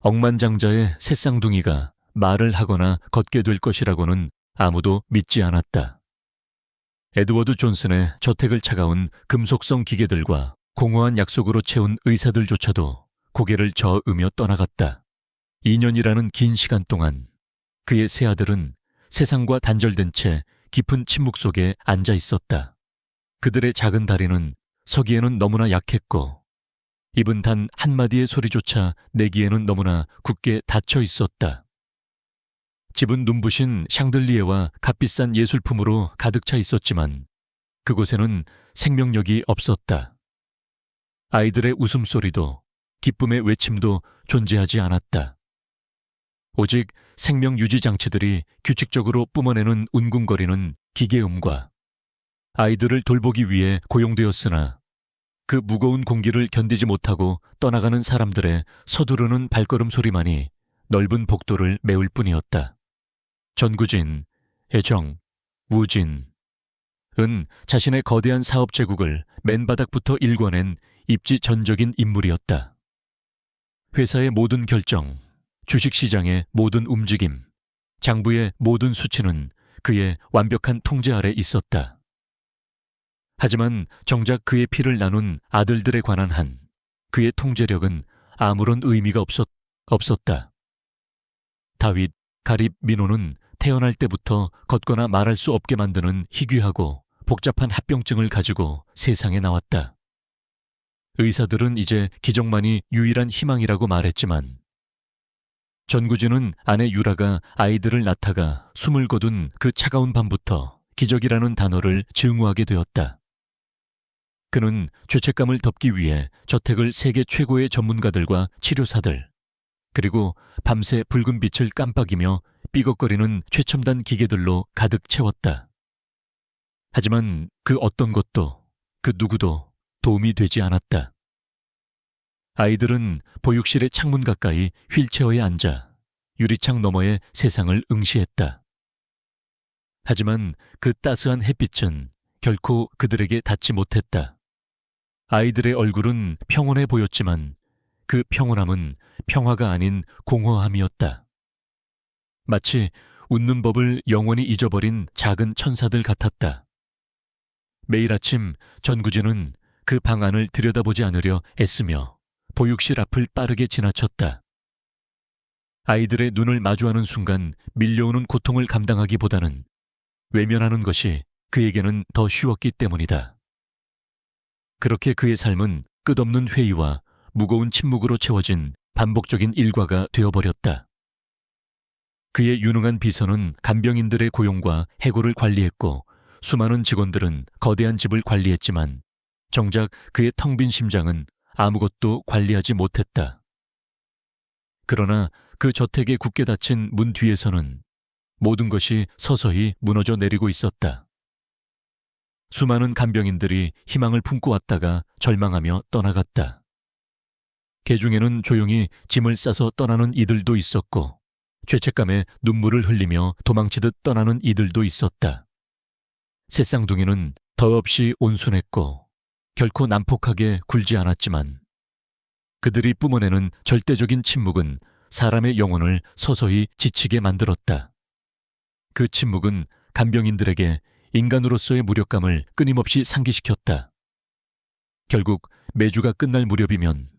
억만장자의 새 쌍둥이가 말을 하거나 걷게 될 것이라고는 아무도 믿지 않았다. 에드워드 존슨의 저택을 차가운 금속성 기계들과 공허한 약속으로 채운 의사들조차도 고개를 저으며 떠나갔다. 2년이라는 긴 시간 동안 그의 세 아들은 세상과 단절된 채 깊은 침묵 속에 앉아 있었다. 그들의 작은 다리는 서기에는 너무나 약했고 입은 단 한마디의 소리조차 내기에는 너무나 굳게 닫혀 있었다. 집은 눈부신 샹들리에와 값비싼 예술품으로 가득 차 있었지만 그곳에는 생명력이 없었다. 아이들의 웃음소리도 기쁨의 외침도 존재하지 않았다. 오직 생명 유지 장치들이 규칙적으로 뿜어내는 웅궁거리는 기계음과 아이들을 돌보기 위해 고용되었으나 그 무거운 공기를 견디지 못하고 떠나가는 사람들의 서두르는 발걸음 소리만이 넓은 복도를 메울 뿐이었다. 전구진, 애정, 우진은 자신의 거대한 사업 제국을 맨바닥부터 일궈낸 입지전적인 인물이었다. 회사의 모든 결정, 주식시장의 모든 움직임, 장부의 모든 수치는 그의 완벽한 통제 아래 있었다. 하지만 정작 그의 피를 나눈 아들들에 관한 한 그의 통제력은 아무런 의미가 없었다. 다윗, 가립, 민호는 태어날 때부터 걷거나 말할 수 없게 만드는 희귀하고 복잡한 합병증을 가지고 세상에 나왔다. 의사들은 이제 기적만이 유일한 희망이라고 말했지만 전구진은 아내 유라가 아이들을 낳다가 숨을 거둔 그 차가운 밤부터 기적이라는 단어를 증오하게 되었다. 그는 죄책감을 덮기 위해 저택을 세계 최고의 전문가들과 치료사들, 그리고 밤새 붉은 빛을 깜빡이며 삐걱거리는 최첨단 기계들로 가득 채웠다. 하지만 그 어떤 것도, 그 누구도 도움이 되지 않았다. 아이들은 보육실의 창문 가까이 휠체어에 앉아 유리창 너머의 세상을 응시했다. 하지만 그 따스한 햇빛은 결코 그들에게 닿지 못했다. 아이들의 얼굴은 평온해 보였지만 그 평온함은 평화가 아닌 공허함이었다. 마치 웃는 법을 영원히 잊어버린 작은 천사들 같았다. 매일 아침 전구진은 그 방 안을 들여다보지 않으려 애쓰며 보육실 앞을 빠르게 지나쳤다. 아이들의 눈을 마주하는 순간 밀려오는 고통을 감당하기보다는 외면하는 것이 그에게는 더 쉬웠기 때문이다. 그렇게 그의 삶은 끝없는 회의와 무거운 침묵으로 채워진 반복적인 일과가 되어버렸다. 그의 유능한 비서는 간병인들의 고용과 해고를 관리했고 수많은 직원들은 거대한 집을 관리했지만 정작 그의 텅 빈 심장은 아무것도 관리하지 못했다. 그러나 그 저택에 굳게 닫힌 문 뒤에서는 모든 것이 서서히 무너져 내리고 있었다. 수많은 간병인들이 희망을 품고 왔다가 절망하며 떠나갔다. 개 중에는 조용히 짐을 싸서 떠나는 이들도 있었고 죄책감에 눈물을 흘리며 도망치듯 떠나는 이들도 있었다. 새 쌍둥이는 더없이 온순했고 결코 난폭하게 굴지 않았지만 그들이 뿜어내는 절대적인 침묵은 사람의 영혼을 서서히 지치게 만들었다. 그 침묵은 간병인들에게 인간으로서의 무력감을 끊임없이 상기시켰다. 결국 매주가 끝날 무렵이면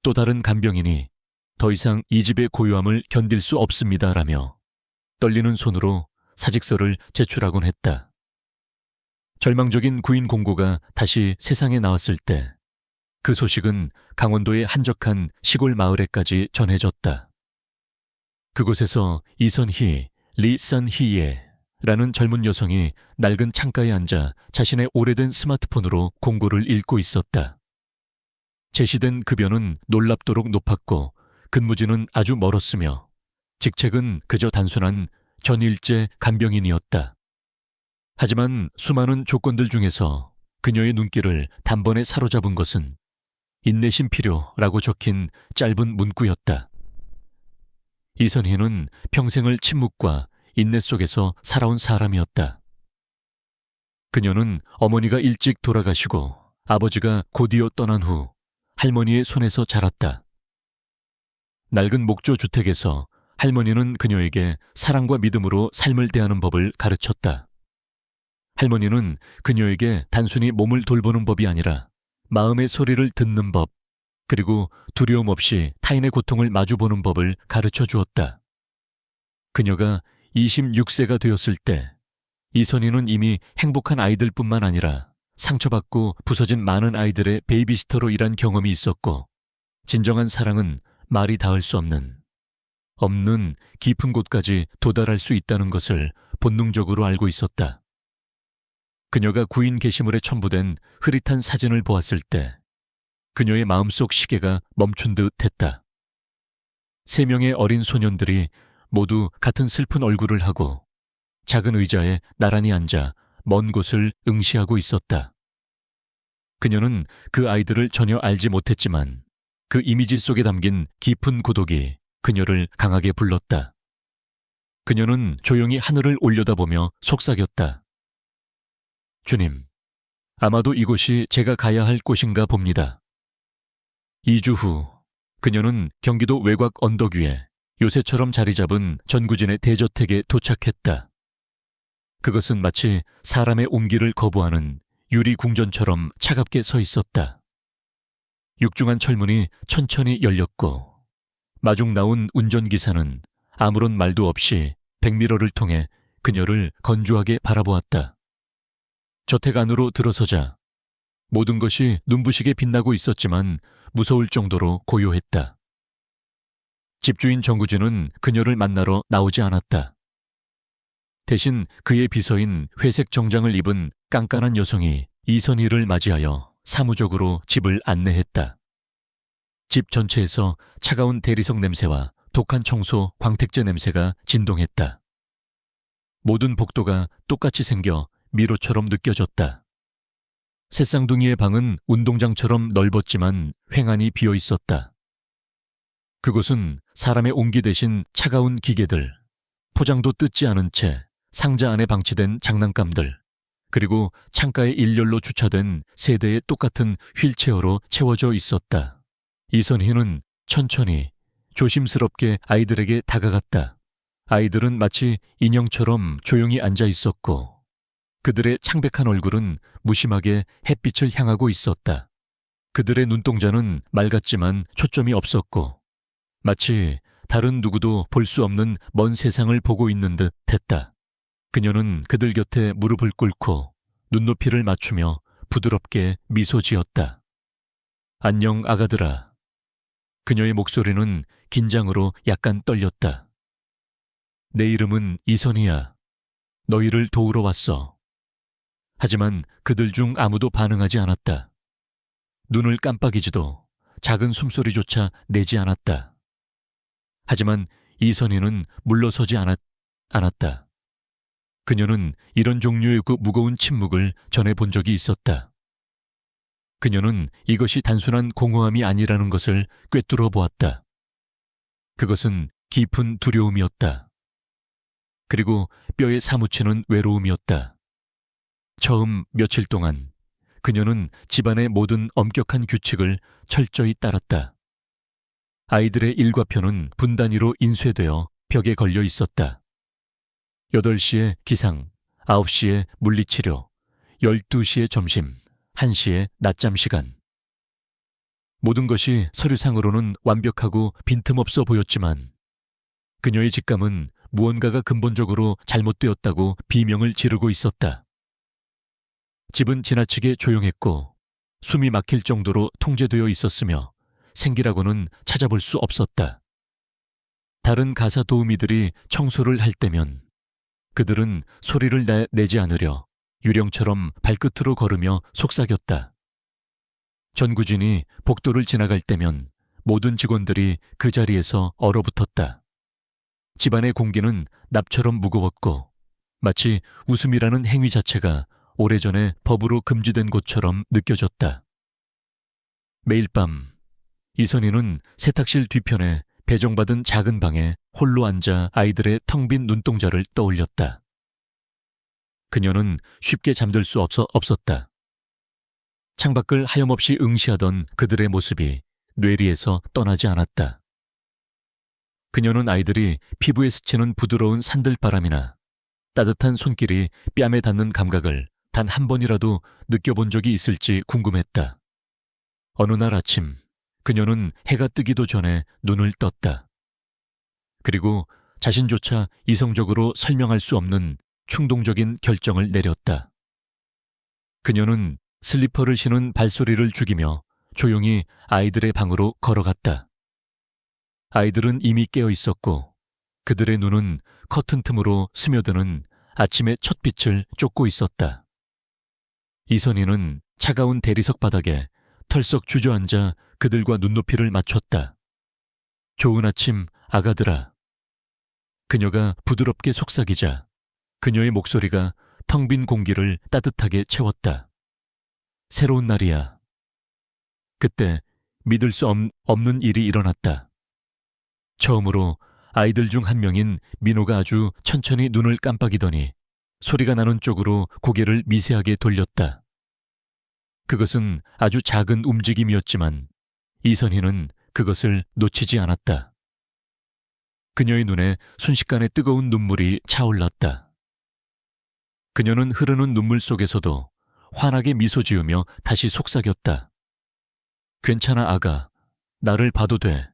또 다른 간병인이 더 이상 이 집의 고요함을 견딜 수 없습니다라며 떨리는 손으로 사직서를 제출하곤 했다. 절망적인 구인 공고가 다시 세상에 나왔을 때 그 소식은 강원도의 한적한 시골 마을에까지 전해졌다. 그곳에서 이선희, 리선희예라는 젊은 여성이 낡은 창가에 앉아 자신의 오래된 스마트폰으로 공고를 읽고 있었다. 제시된 급여는 놀랍도록 높았고 근무지는 아주 멀었으며 직책은 그저 단순한 전일제 간병인이었다. 하지만 수많은 조건들 중에서 그녀의 눈길을 단번에 사로잡은 것은 인내심 필요라고 적힌 짧은 문구였다. 이선희는 평생을 침묵과 인내 속에서 살아온 사람이었다. 그녀는 어머니가 일찍 돌아가시고 아버지가 곧이어 떠난 후 할머니의 손에서 자랐다. 낡은 목조 주택에서 할머니는 그녀에게 사랑과 믿음으로 삶을 대하는 법을 가르쳤다. 할머니는 그녀에게 단순히 몸을 돌보는 법이 아니라 마음의 소리를 듣는 법, 그리고 두려움 없이 타인의 고통을 마주보는 법을 가르쳐 주었다. 그녀가 26세가 되었을 때 이선희는 이미 행복한 아이들뿐만 아니라 상처받고 부서진 많은 아이들의 베이비시터로 일한 경험이 있었고, 진정한 사랑은 말이 닿을 수 없는 깊은 곳까지 도달할 수 있다는 것을 본능적으로 알고 있었다. 그녀가 구인 게시물에 첨부된 흐릿한 사진을 보았을 때 그녀의 마음속 시계가 멈춘 듯 했다. 3명의 어린 소년들이 모두 같은 슬픈 얼굴을 하고 작은 의자에 나란히 앉아 먼 곳을 응시하고 있었다. 그녀는 그 아이들을 전혀 알지 못했지만 그 이미지 속에 담긴 깊은 고독이 그녀를 강하게 불렀다. 그녀는 조용히 하늘을 올려다보며 속삭였다. 주님, 아마도 이곳이 제가 가야 할 곳인가 봅니다. 2주 후, 그녀는 경기도 외곽 언덕 위에 요새처럼 자리 잡은 전구진의 대저택에 도착했다. 그것은 마치 사람의 옮기를 거부하는 유리 궁전처럼 차갑게 서 있었다. 육중한 철문이 천천히 열렸고 마중 나온 운전기사는 아무런 말도 없이 백미러를 통해 그녀를 건조하게 바라보았다. 저택 안으로 들어서자 모든 것이 눈부시게 빛나고 있었지만 무서울 정도로 고요했다. 집주인 정구진은 그녀를 만나러 나오지 않았다. 대신 그의 비서인 회색 정장을 입은 깐깐한 여성이 이선희를 맞이하여 사무적으로 집을 안내했다. 집 전체에서 차가운 대리석 냄새와 독한 청소 광택제 냄새가 진동했다. 모든 복도가 똑같이 생겨 미로처럼 느껴졌다. 새쌍둥이의 방은 운동장처럼 넓었지만 횡하니 비어 있었다. 그곳은 사람의 온기 대신 차가운 기계들, 포장도 뜯지 않은 채 상자 안에 방치된 장난감들, 그리고 창가에 일렬로 주차된 3대의 똑같은 휠체어로 채워져 있었다. 이선희는 천천히 조심스럽게 아이들에게 다가갔다. 아이들은 마치 인형처럼 조용히 앉아 있었고 그들의 창백한 얼굴은 무심하게 햇빛을 향하고 있었다. 그들의 눈동자는 맑았지만 초점이 없었고 마치 다른 누구도 볼 수 없는 먼 세상을 보고 있는 듯 했다. 그녀는 그들 곁에 무릎을 꿇고 눈높이를 맞추며 부드럽게 미소 지었다. 안녕 아가들아. 그녀의 목소리는 긴장으로 약간 떨렸다. 내 이름은 이선희야. 너희를 도우러 왔어. 하지만 그들 중 아무도 반응하지 않았다. 눈을 깜빡이지도 작은 숨소리조차 내지 않았다. 하지만 이선희는 물러서지 않았다. 그녀는 이런 종류의 그 무거운 침묵을 전해 본 적이 있었다. 그녀는 이것이 단순한 공허함이 아니라는 것을 꿰뚫어 보았다. 그것은 깊은 두려움이었다. 그리고 뼈에 사무치는 외로움이었다. 처음 며칠 동안 그녀는 집안의 모든 엄격한 규칙을 철저히 따랐다. 아이들의 일과표는 분 단위로 인쇄되어 벽에 걸려 있었다. 8시에 기상, 9시에 물리치료, 12시에 점심, 1시에 낮잠 시간. 모든 것이 서류상으로는 완벽하고 빈틈없어 보였지만 그녀의 직감은 무언가가 근본적으로 잘못되었다고 비명을 지르고 있었다. 집은 지나치게 조용했고 숨이 막힐 정도로 통제되어 있었으며 생기라고는 찾아볼 수 없었다. 다른 가사 도우미들이 청소를 할 때면 그들은 소리를 내지 않으려 유령처럼 발끝으로 걸으며 속삭였다. 전구진이 복도를 지나갈 때면 모든 직원들이 그 자리에서 얼어붙었다. 집안의 공기는 납처럼 무거웠고 마치 웃음이라는 행위 자체가 오래전에 법으로 금지된 곳처럼 느껴졌다. 매일 밤 이선희는 세탁실 뒤편에 배정받은 작은 방에 홀로 앉아 아이들의 텅 빈 눈동자를 떠올렸다. 그녀는 쉽게 잠들 수 없었다. 창밖을 하염없이 응시하던 그들의 모습이 뇌리에서 떠나지 않았다. 그녀는 아이들이 피부에 스치는 부드러운 산들바람이나 따뜻한 손길이 뺨에 닿는 감각을 단 한 번이라도 느껴본 적이 있을지 궁금했다. 어느 날 아침, 그녀는 해가 뜨기도 전에 눈을 떴다. 그리고 자신조차 이성적으로 설명할 수 없는 충동적인 결정을 내렸다. 그녀는 슬리퍼를 신은 발소리를 죽이며 조용히 아이들의 방으로 걸어갔다. 아이들은 이미 깨어 있었고 그들의 눈은 커튼 틈으로 스며드는 아침의 첫 빛을 쫓고 있었다. 이선희는 차가운 대리석 바닥에 털썩 주저앉아 그들과 눈높이를 맞췄다. 좋은 아침, 아가들아. 그녀가 부드럽게 속삭이자 그녀의 목소리가 텅 빈 공기를 따뜻하게 채웠다. 새로운 날이야. 그때 믿을 수 없는 일이 일어났다. 처음으로 아이들 중 한 명인 민호가 아주 천천히 눈을 깜빡이더니 소리가 나는 쪽으로 고개를 미세하게 돌렸다. 그것은 아주 작은 움직임이었지만 이선희는 그것을 놓치지 않았다. 그녀의 눈에 순식간에 뜨거운 눈물이 차올랐다. 그녀는 흐르는 눈물 속에서도 환하게 미소 지으며 다시 속삭였다. 괜찮아, 아가. 나를 봐도 돼.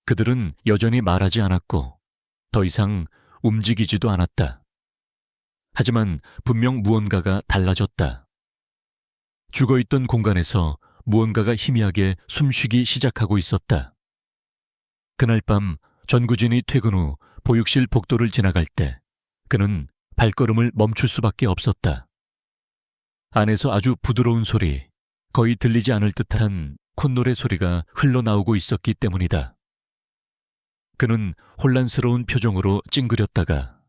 그들은 여전히 말하지 않았고 더 이상 움직이지도 않았다. 하지만 분명 무언가가 달라졌다. 죽어있던 공간에서 무언가가 희미하게 숨쉬기 시작하고 있었다. 그날 밤 전구진이 퇴근 후 보육실 복도를 지나갈 때 그는 발걸음을 멈출 수밖에 없었다. 안에서 아주 부드러운 소리, 거의 들리지 않을 듯한 콧노래 소리가 흘러나오고 있었기 때문이다. 그는 혼란스러운 표정으로 찡그렸다가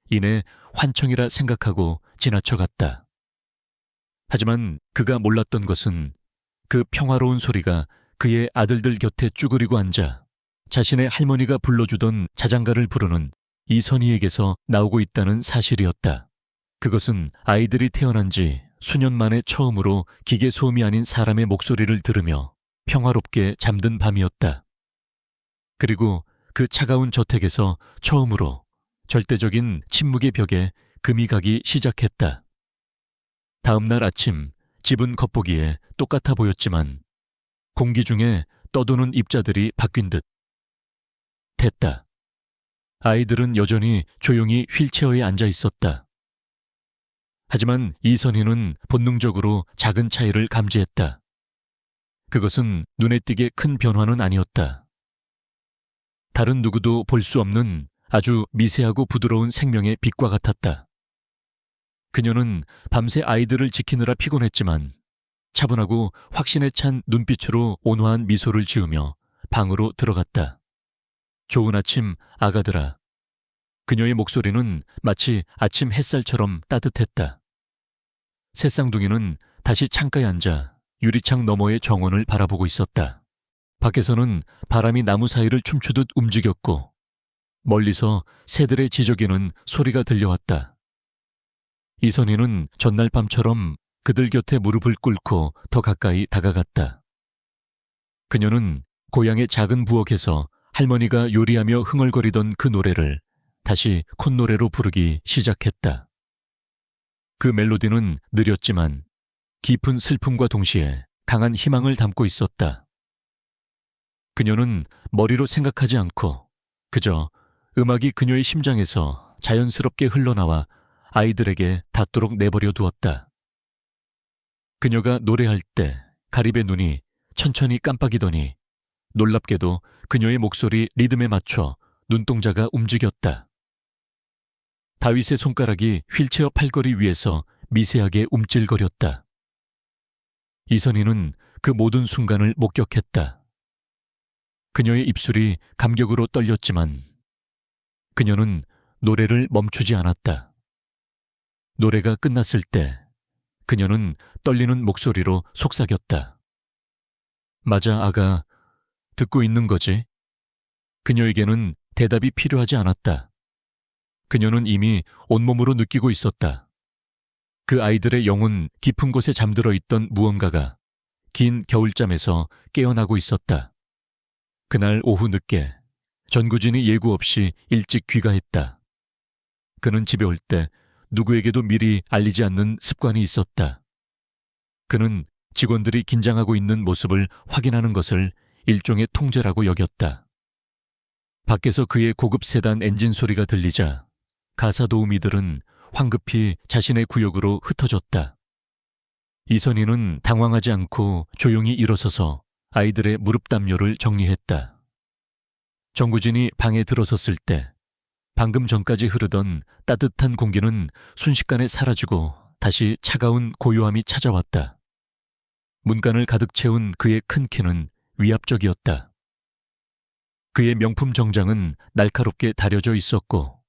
이내 환청이라 생각하고 지나쳐갔다. 하지만 그가 몰랐던 것은 그 평화로운 소리가 그의 아들들 곁에 쭈그리고 앉아 자신의 할머니가 불러주던 자장가를 부르는 이선희에게서 나오고 있다는 사실이었다. 그것은 아이들이 태어난 지 수년 만에 처음으로 기계 소음이 아닌 사람의 목소리를 들으며 평화롭게 잠든 밤이었다. 그리고 그 차가운 저택에서 처음으로 절대적인 침묵의 벽에 금이 가기 시작했다. 다음 날 아침 집은 겉보기에 똑같아 보였지만 공기 중에 떠도는 입자들이 바뀐 듯 됐다. 아이들은 여전히 조용히 휠체어에 앉아 있었다. 하지만 이선희는 본능적으로 작은 차이를 감지했다. 그것은 눈에 띄게 큰 변화는 아니었다. 다른 누구도 볼 수 없는 아주 미세하고 부드러운 생명의 빛과 같았다. 그녀는 밤새 아이들을 지키느라 피곤했지만 차분하고 확신에 찬 눈빛으로 온화한 미소를 지으며 방으로 들어갔다. 좋은 아침, 아가들아. 그녀의 목소리는 마치 아침 햇살처럼 따뜻했다. 새쌍둥이는 다시 창가에 앉아 유리창 너머의 정원을 바라보고 있었다. 밖에서는 바람이 나무 사이를 춤추듯 움직였고 멀리서 새들의 지저귀는 소리가 들려왔다. 이선희는 전날 밤처럼 그들 곁에 무릎을 꿇고 더 가까이 다가갔다. 그녀는 고향의 작은 부엌에서 할머니가 요리하며 흥얼거리던 그 노래를 다시 콧노래로 부르기 시작했다. 그 멜로디는 느렸지만 깊은 슬픔과 동시에 강한 희망을 담고 있었다. 그녀는 머리로 생각하지 않고 그저 음악이 그녀의 심장에서 자연스럽게 흘러나와 아이들에게 닿도록 내버려 두었다. 그녀가 노래할 때 가립의 눈이 천천히 깜빡이더니 놀랍게도 그녀의 목소리 리듬에 맞춰 눈동자가 움직였다. 다윗의 손가락이 휠체어 팔걸이 위에서 미세하게 움찔거렸다. 이선희는 그 모든 순간을 목격했다. 그녀의 입술이 감격으로 떨렸지만 그녀는 노래를 멈추지 않았다. 노래가 끝났을 때 그녀는 떨리는 목소리로 속삭였다. 맞아, 아가. 듣고 있는 거지? 그녀에게는 대답이 필요하지 않았다. 그녀는 이미 온몸으로 느끼고 있었다. 그 아이들의 영혼 깊은 곳에 잠들어 있던 무언가가 긴 겨울잠에서 깨어나고 있었다. 그날 오후 늦게 전구진이 예고 없이 일찍 귀가했다. 그는 집에 올 때 누구에게도 미리 알리지 않는 습관이 있었다. 그는 직원들이 긴장하고 있는 모습을 확인하는 것을 일종의 통제라고 여겼다. 밖에서 그의 고급 세단 엔진 소리가 들리자 가사 도우미들은 황급히 자신의 구역으로 흩어졌다. 이선희는 당황하지 않고 조용히 일어서서 아이들의 무릎 담요를 정리했다. 정구진이 방에 들어섰을 때 방금 전까지 흐르던 따뜻한 공기는 순식간에 사라지고 다시 차가운 고요함이 찾아왔다. 문간을 가득 채운 그의 큰 키는 위압적이었다. 그의 명품 정장은 날카롭게 다려져 있었고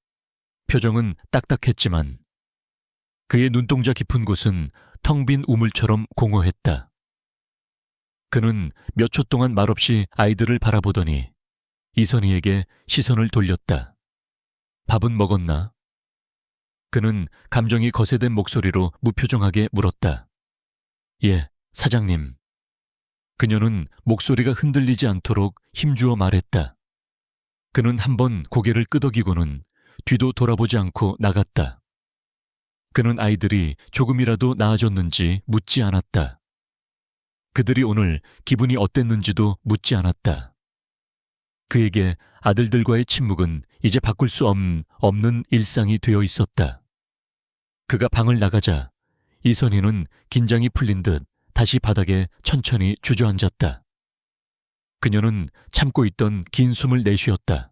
표정은 딱딱했지만 그의 눈동자 깊은 곳은 텅 빈 우물처럼 공허했다. 그는 몇 초 동안 말없이 아이들을 바라보더니 이선희에게 시선을 돌렸다. 밥은 먹었나? 그는 감정이 거세된 목소리로 무표정하게 물었다. 예, 사장님. 그녀는 목소리가 흔들리지 않도록 힘주어 말했다. 그는 한번 고개를 끄덕이고는 뒤도 돌아보지 않고 나갔다. 그는 아이들이 조금이라도 나아졌는지 묻지 않았다. 그들이 오늘 기분이 어땠는지도 묻지 않았다. 그에게 아들들과의 침묵은 이제 바꿀 수 없는 일상이 되어 있었다. 그가 방을 나가자 이선희는 긴장이 풀린 듯 다시 바닥에 천천히 주저앉았다. 그녀는 참고 있던 긴 숨을 내쉬었다.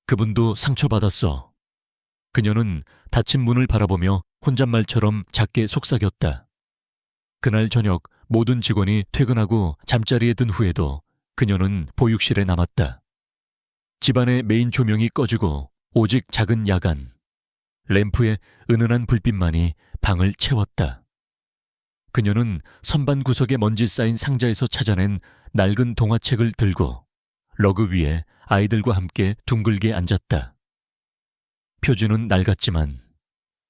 그분도 상처받았어. 그녀는 닫힌 문을 바라보며 혼잣말처럼 작게 속삭였다. 그날 저녁 모든 직원이 퇴근하고 잠자리에 든 후에도 그녀는 보육실에 남았다. 집안의 메인 조명이 꺼지고 오직 작은 야간, 램프의 은은한 불빛만이 방을 채웠다. 그녀는 선반 구석에 먼지 쌓인 상자에서 찾아낸 낡은 동화책을 들고 러그 위에 아이들과 함께 둥글게 앉았다. 표지는 낡았지만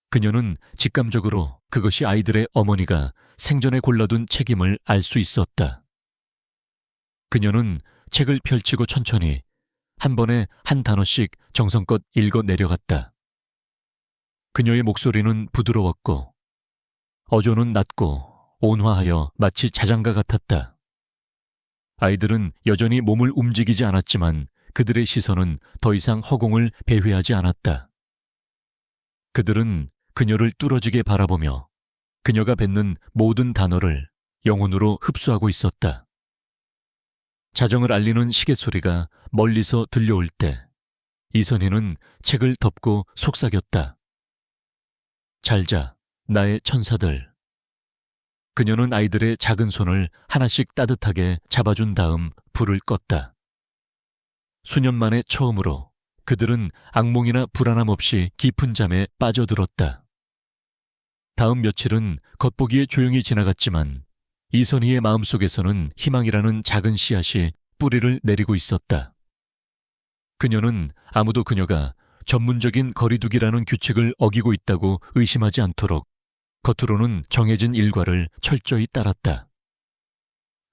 그녀는 직감적으로 그것이 아이들의 어머니가 생전에 골라둔 책임을 알 수 있었다. 그녀는 책을 펼치고 천천히 한 번에 한 단어씩 정성껏 읽어 내려갔다. 그녀의 목소리는 부드러웠고 어조는 낮고 온화하여 마치 자장가 같았다. 아이들은 여전히 몸을 움직이지 않았지만 그들의 시선은 더 이상 허공을 배회하지 않았다. 그들은 그녀를 뚫어지게 바라보며 그녀가 뱉는 모든 단어를 영혼으로 흡수하고 있었다. 자정을 알리는 시계 소리가 멀리서 들려올 때 이선희는 책을 덮고 속삭였다. 잘 자, 나의 천사들. 그녀는 아이들의 작은 손을 하나씩 따뜻하게 잡아준 다음 불을 껐다. 수년 만에 처음으로 그들은 악몽이나 불안함 없이 깊은 잠에 빠져들었다. 다음 며칠은 겉보기에 조용히 지나갔지만 이선희의 마음속에서는 희망이라는 작은 씨앗이 뿌리를 내리고 있었다. 그녀는 아무도 그녀가 전문적인 거리두기라는 규칙을 어기고 있다고 의심하지 않도록 겉으로는 정해진 일과를 철저히 따랐다.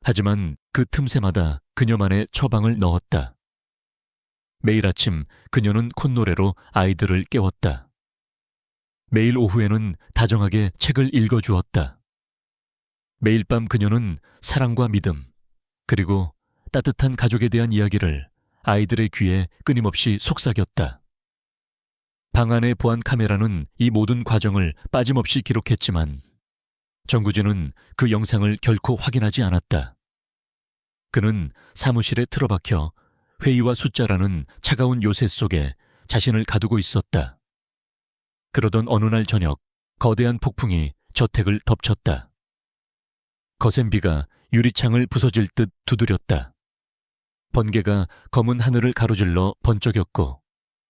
하지만 그 틈새마다 그녀만의 처방을 넣었다. 매일 아침 그녀는 콧노래로 아이들을 깨웠다. 매일 오후에는 다정하게 책을 읽어주었다. 매일 밤 그녀는 사랑과 믿음, 그리고 따뜻한 가족에 대한 이야기를 아이들의 귀에 끊임없이 속삭였다. 방 안의 보안 카메라는 이 모든 과정을 빠짐없이 기록했지만 정구진은 그 영상을 결코 확인하지 않았다. 그는 사무실에 틀어박혀 회의와 숫자라는 차가운 요새 속에 자신을 가두고 있었다. 그러던 어느 날 저녁, 거대한 폭풍이 저택을 덮쳤다. 거센 비가 유리창을 부서질 듯 두드렸다. 번개가 검은 하늘을 가로질러 번쩍였고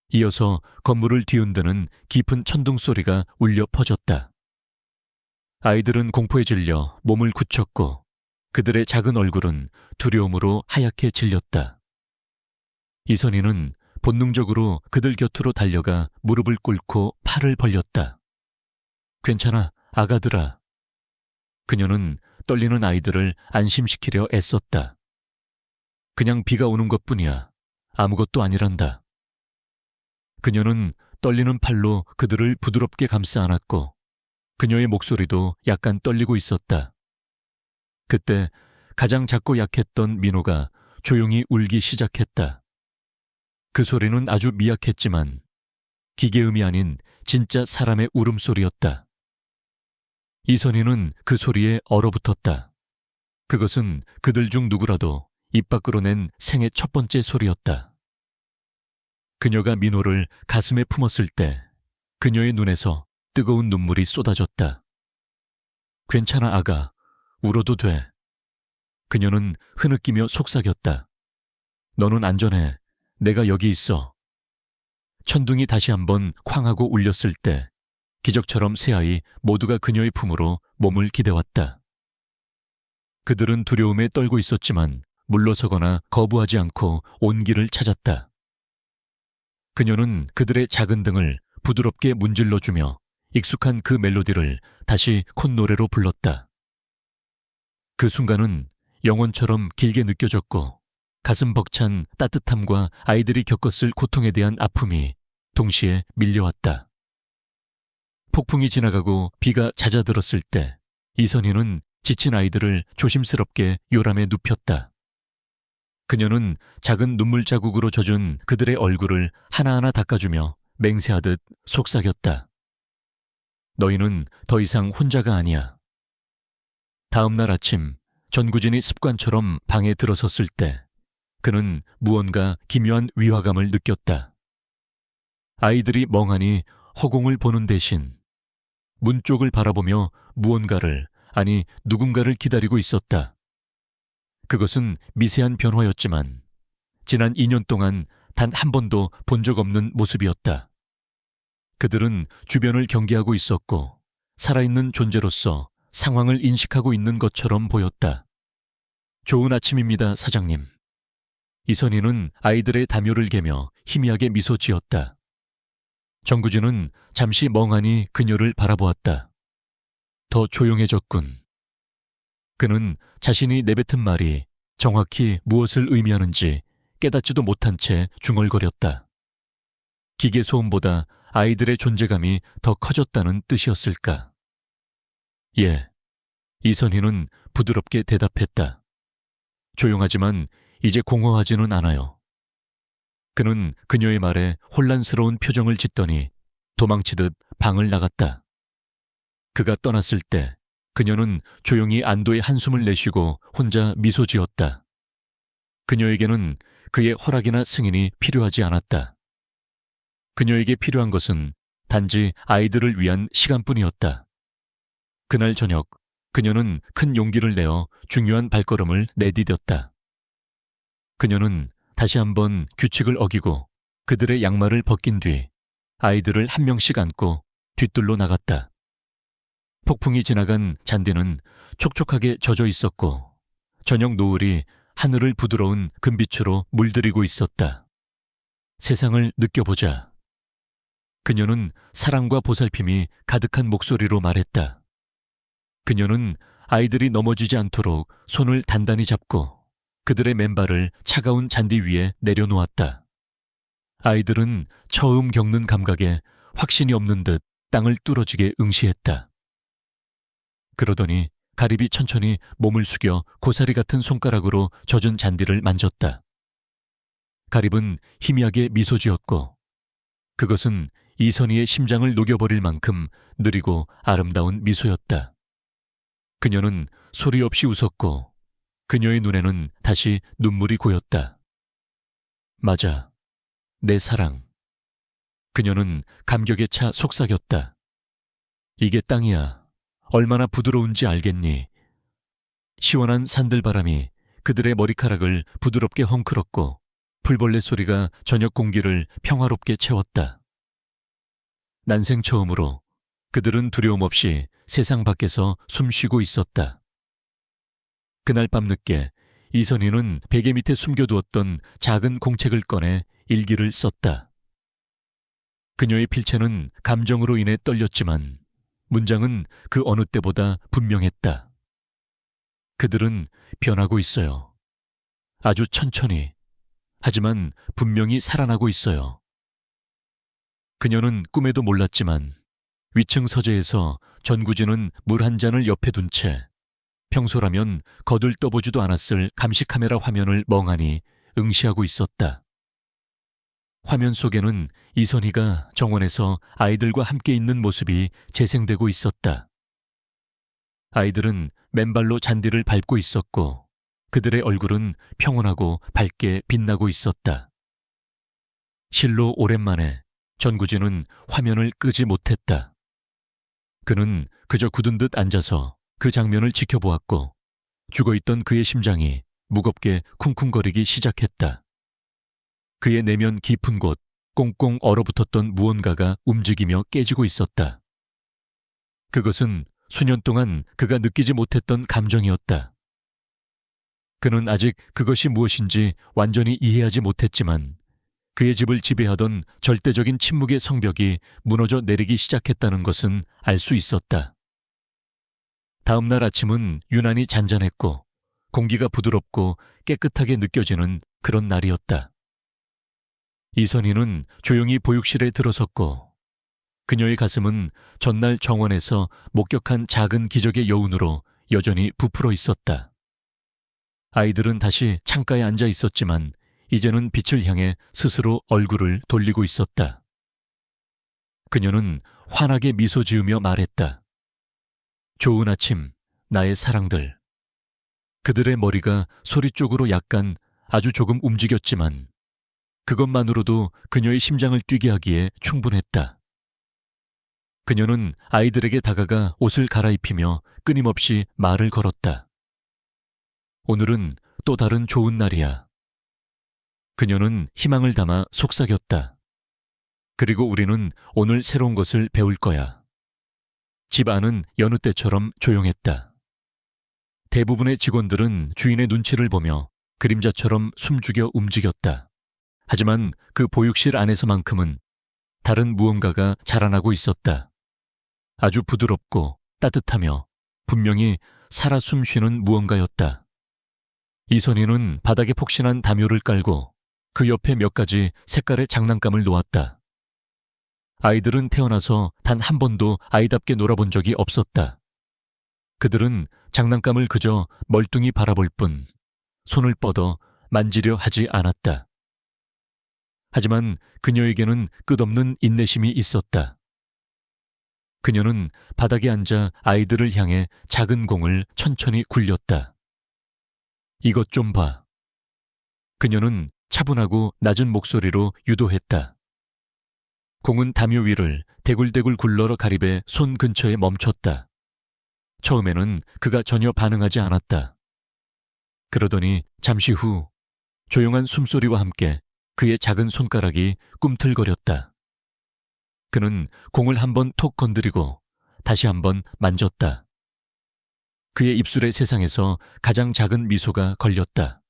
이어서 건물을 뒤흔드는 깊은 천둥 소리가 울려 퍼졌다. 아이들은 공포에 질려 몸을 굳혔고 그들의 작은 얼굴은 두려움으로 하얗게 질렸다. 이선희는 본능적으로 그들 곁으로 달려가 무릎을 꿇고 팔을 벌렸다. 괜찮아, 아가들아. 그녀는 떨리는 아이들을 안심시키려 애썼다. 그냥 비가 오는 것뿐이야. 아무것도 아니란다. 그녀는 떨리는 팔로 그들을 부드럽게 감싸 안았고 그녀의 목소리도 약간 떨리고 있었다. 그때 가장 작고 약했던 민호가 조용히 울기 시작했다. 그 소리는 아주 미약했지만 기계음이 아닌 진짜 사람의 울음소리였다. 이선희는 그 소리에 얼어붙었다. 그것은 그들 중 누구라도 입 밖으로 낸 생애 첫 번째 소리였다. 그녀가 민호를 가슴에 품었을 때 그녀의 눈에서 뜨거운 눈물이 쏟아졌다. 괜찮아, 아가. 울어도 돼. 그녀는 흐느끼며 속삭였다. 너는 안전해. 내가 여기 있어. 천둥이 다시 한번 쾅하고 울렸을 때 기적처럼 세 아이 모두가 그녀의 품으로 몸을 기대왔다. 그들은 두려움에 떨고 있었지만 물러서거나 거부하지 않고 온기를 찾았다. 그녀는 그들의 작은 등을 부드럽게 문질러주며 익숙한 그 멜로디를 다시 콧노래로 불렀다. 그 순간은 영원처럼 길게 느껴졌고 가슴 벅찬 따뜻함과 아이들이 겪었을 고통에 대한 아픔이 동시에 밀려왔다. 폭풍이 지나가고 비가 잦아들었을 때 이선희는 지친 아이들을 조심스럽게 요람에 눕혔다. 그녀는 작은 눈물 자국으로 젖은 그들의 얼굴을 하나하나 닦아주며 맹세하듯 속삭였다. 너희는 더 이상 혼자가 아니야. 다음 날 아침 전구진이 습관처럼 방에 들어섰을 때 그는 무언가 기묘한 위화감을 느꼈다. 아이들이 멍하니 허공을 보는 대신 문 쪽을 바라보며 무언가를, 아니 누군가를 기다리고 있었다. 그것은 미세한 변화였지만 지난 2년 동안 단 한 번도 본 적 없는 모습이었다. 그들은 주변을 경계하고 있었고 살아있는 존재로서 상황을 인식하고 있는 것처럼 보였다. 좋은 아침입니다, 사장님. 이선희는 아이들의 담요를 개며 희미하게 미소 지었다. 정구진은 잠시 멍하니 그녀를 바라보았다. 더 조용해졌군. 그는 자신이 내뱉은 말이 정확히 무엇을 의미하는지 깨닫지도 못한 채 중얼거렸다. 기계 소음보다 아이들의 존재감이 더 커졌다는 뜻이었을까? 예, 이선희는 부드럽게 대답했다. 조용하지만 이제 공허하지는 않아요. 그는 그녀의 말에 혼란스러운 표정을 짓더니 도망치듯 방을 나갔다. 그가 떠났을 때 그녀는 조용히 안도의 한숨을 내쉬고 혼자 미소 지었다. 그녀에게는 그의 허락이나 승인이 필요하지 않았다. 그녀에게 필요한 것은 단지 아이들을 위한 시간뿐이었다. 그날 저녁 그녀는 큰 용기를 내어 중요한 발걸음을 내디뎠다. 그녀는 다시 한번 규칙을 어기고 그들의 양말을 벗긴 뒤 아이들을 한 명씩 안고 뒤뜰로 나갔다. 폭풍이 지나간 잔디는 촉촉하게 젖어 있었고 저녁 노을이 하늘을 부드러운 금빛으로 물들이고 있었다. 세상을 느껴보자. 그녀는 사랑과 보살핌이 가득한 목소리로 말했다. 그녀는 아이들이 넘어지지 않도록 손을 단단히 잡고 그들의 맨발을 차가운 잔디 위에 내려놓았다. 아이들은 처음 겪는 감각에 확신이 없는 듯 땅을 뚫어지게 응시했다. 그러더니 가립이 천천히 몸을 숙여 고사리 같은 손가락으로 젖은 잔디를 만졌다. 가립은 희미하게 미소 지었고 그것은 이선희의 심장을 녹여버릴 만큼 느리고 아름다운 미소였다. 그녀는 소리 없이 웃었고 그녀의 눈에는 다시 눈물이 고였다. 맞아, 내 사랑. 그녀는 감격에 차 속삭였다. 이게 땅이야. 얼마나 부드러운지 알겠니? 시원한 산들바람이 그들의 머리카락을 부드럽게 헝클었고 풀벌레 소리가 저녁 공기를 평화롭게 채웠다. 난생 처음으로 그들은 두려움 없이 세상 밖에서 숨쉬고 있었다. 그날 밤 늦게 이선희는 베개 밑에 숨겨두었던 작은 공책을 꺼내 일기를 썼다. 그녀의 필체는 감정으로 인해 떨렸지만 문장은 그 어느 때보다 분명했다. 그들은 변하고 있어요. 아주 천천히, 하지만 분명히 살아나고 있어요. 그녀는 꿈에도 몰랐지만 위층 서재에서 전구진은 물 한 잔을 옆에 둔 채 평소라면 거들떠보지도 않았을 감시 카메라 화면을 멍하니 응시하고 있었다. 화면 속에는 이선희가 정원에서 아이들과 함께 있는 모습이 재생되고 있었다. 아이들은 맨발로 잔디를 밟고 있었고 그들의 얼굴은 평온하고 밝게 빛나고 있었다. 실로 오랜만에 전구진은 화면을 끄지 못했다. 그는 그저 굳은 듯 앉아서 그 장면을 지켜보았고 죽어있던 그의 심장이 무겁게 쿵쿵거리기 시작했다. 그의 내면 깊은 곳 꽁꽁 얼어붙었던 무언가가 움직이며 깨지고 있었다. 그것은 수년 동안 그가 느끼지 못했던 감정이었다. 그는 아직 그것이 무엇인지 완전히 이해하지 못했지만 그의 집을 지배하던 절대적인 침묵의 성벽이 무너져 내리기 시작했다는 것은 알 수 있었다. 다음 날 아침은 유난히 잔잔했고 공기가 부드럽고 깨끗하게 느껴지는 그런 날이었다. 이선희는 조용히 보육실에 들어섰고 그녀의 가슴은 전날 정원에서 목격한 작은 기적의 여운으로 여전히 부풀어 있었다. 아이들은 다시 창가에 앉아 있었지만 이제는 빛을 향해 스스로 얼굴을 돌리고 있었다. 그녀는 환하게 미소 지으며 말했다. 좋은 아침, 나의 사랑들. 그들의 머리가 소리 쪽으로 약간 아주 조금 움직였지만 그것만으로도 그녀의 심장을 뛰게 하기에 충분했다. 그녀는 아이들에게 다가가 옷을 갈아입히며 끊임없이 말을 걸었다. 오늘은 또 다른 좋은 날이야. 그녀는 희망을 담아 속삭였다. 그리고 우리는 오늘 새로운 것을 배울 거야. 집 안은 여느 때처럼 조용했다. 대부분의 직원들은 주인의 눈치를 보며 그림자처럼 숨죽여 움직였다. 하지만 그 보육실 안에서만큼은 다른 무언가가 자라나고 있었다. 아주 부드럽고 따뜻하며 분명히 살아 숨쉬는 무언가였다. 이선희는 바닥에 폭신한 담요를 깔고 그 옆에 몇 가지 색깔의 장난감을 놓았다. 아이들은 태어나서 단 한 번도 아이답게 놀아본 적이 없었다. 그들은 장난감을 그저 멀뚱히 바라볼 뿐 손을 뻗어 만지려 하지 않았다. 하지만 그녀에게는 끝없는 인내심이 있었다. 그녀는 바닥에 앉아 아이들을 향해 작은 공을 천천히 굴렸다. 이것 좀 봐. 그녀는 차분하고 낮은 목소리로 유도했다. 공은 담요 위를 대굴대굴 굴러러 가립해 손 근처에 멈췄다. 처음에는 그가 전혀 반응하지 않았다. 그러더니 잠시 후 조용한 숨소리와 함께 그의 작은 손가락이 꿈틀거렸다. 그는 공을 한번 톡 건드리고 다시 한번 만졌다. 그의 입술의 세상에서 가장 작은 미소가 걸렸다.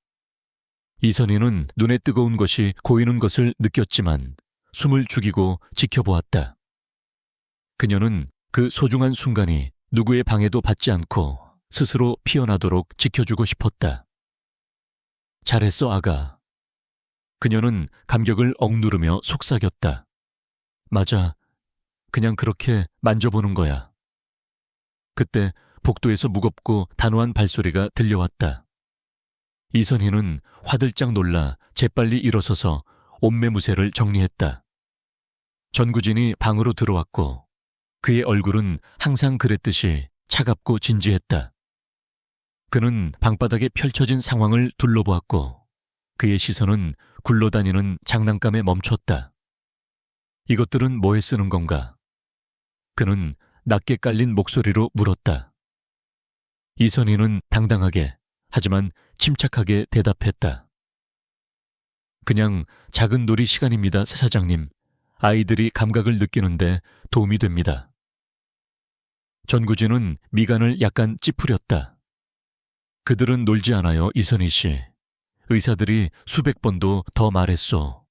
이선희는 눈에 뜨거운 것이 고이는 것을 느꼈지만 숨을 죽이고 지켜보았다. 그녀는 그 소중한 순간이 누구의 방해도 받지 않고 스스로 피어나도록 지켜주고 싶었다. 잘했어, 아가. 그녀는 감격을 억누르며 속삭였다. 맞아. 그냥 그렇게 만져보는 거야. 그때 복도에서 무겁고 단호한 발소리가 들려왔다. 이선희는 화들짝 놀라 재빨리 일어서서 옷매무새를 정리했다. 전구진이 방으로 들어왔고 그의 얼굴은 항상 그랬듯이 차갑고 진지했다. 그는 방바닥에 펼쳐진 상황을 둘러보았고 그의 시선은 굴러다니는 장난감에 멈췄다. 이것들은 뭐에 쓰는 건가? 그는 낮게 깔린 목소리로 물었다. 이선희는 당당하게 하지만 침착하게 대답했다. 그냥 작은 놀이 시간입니다, 새 사장님. 아이들이 감각을 느끼는데 도움이 됩니다. 전구진은 미간을 약간 찌푸렸다. 그들은 놀지 않아요, 이선희 씨. 의사들이 수백 번도 더 말했소.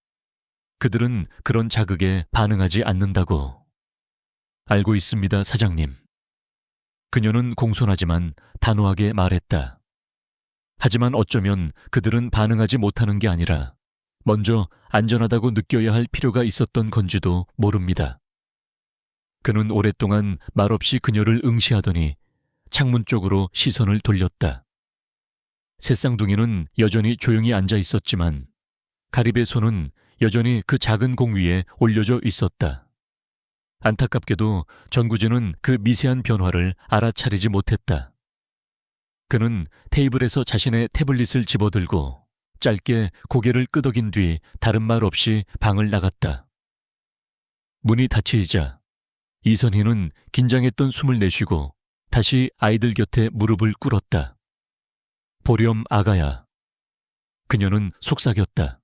그들은 그런 자극에 반응하지 않는다고. 알고 있습니다, 사장님. 그녀는 공손하지만 단호하게 말했다. 하지만 어쩌면 그들은 반응하지 못하는 게 아니라 먼저 안전하다고 느껴야 할 필요가 있었던 건지도 모릅니다. 그는 오랫동안 말없이 그녀를 응시하더니 창문 쪽으로 시선을 돌렸다. 새쌍둥이는 여전히 조용히 앉아 있었지만 가립의 손은 여전히 그 작은 공 위에 올려져 있었다. 안타깝게도 전구진은 그 미세한 변화를 알아차리지 못했다. 그는 테이블에서 자신의 태블릿을 집어들고 짧게 고개를 끄덕인 뒤 다른 말 없이 방을 나갔다. 문이 닫히자 이선희는 긴장했던 숨을 내쉬고 다시 아이들 곁에 무릎을 꿇었다. 보렴 아가야. 그녀는 속삭였다.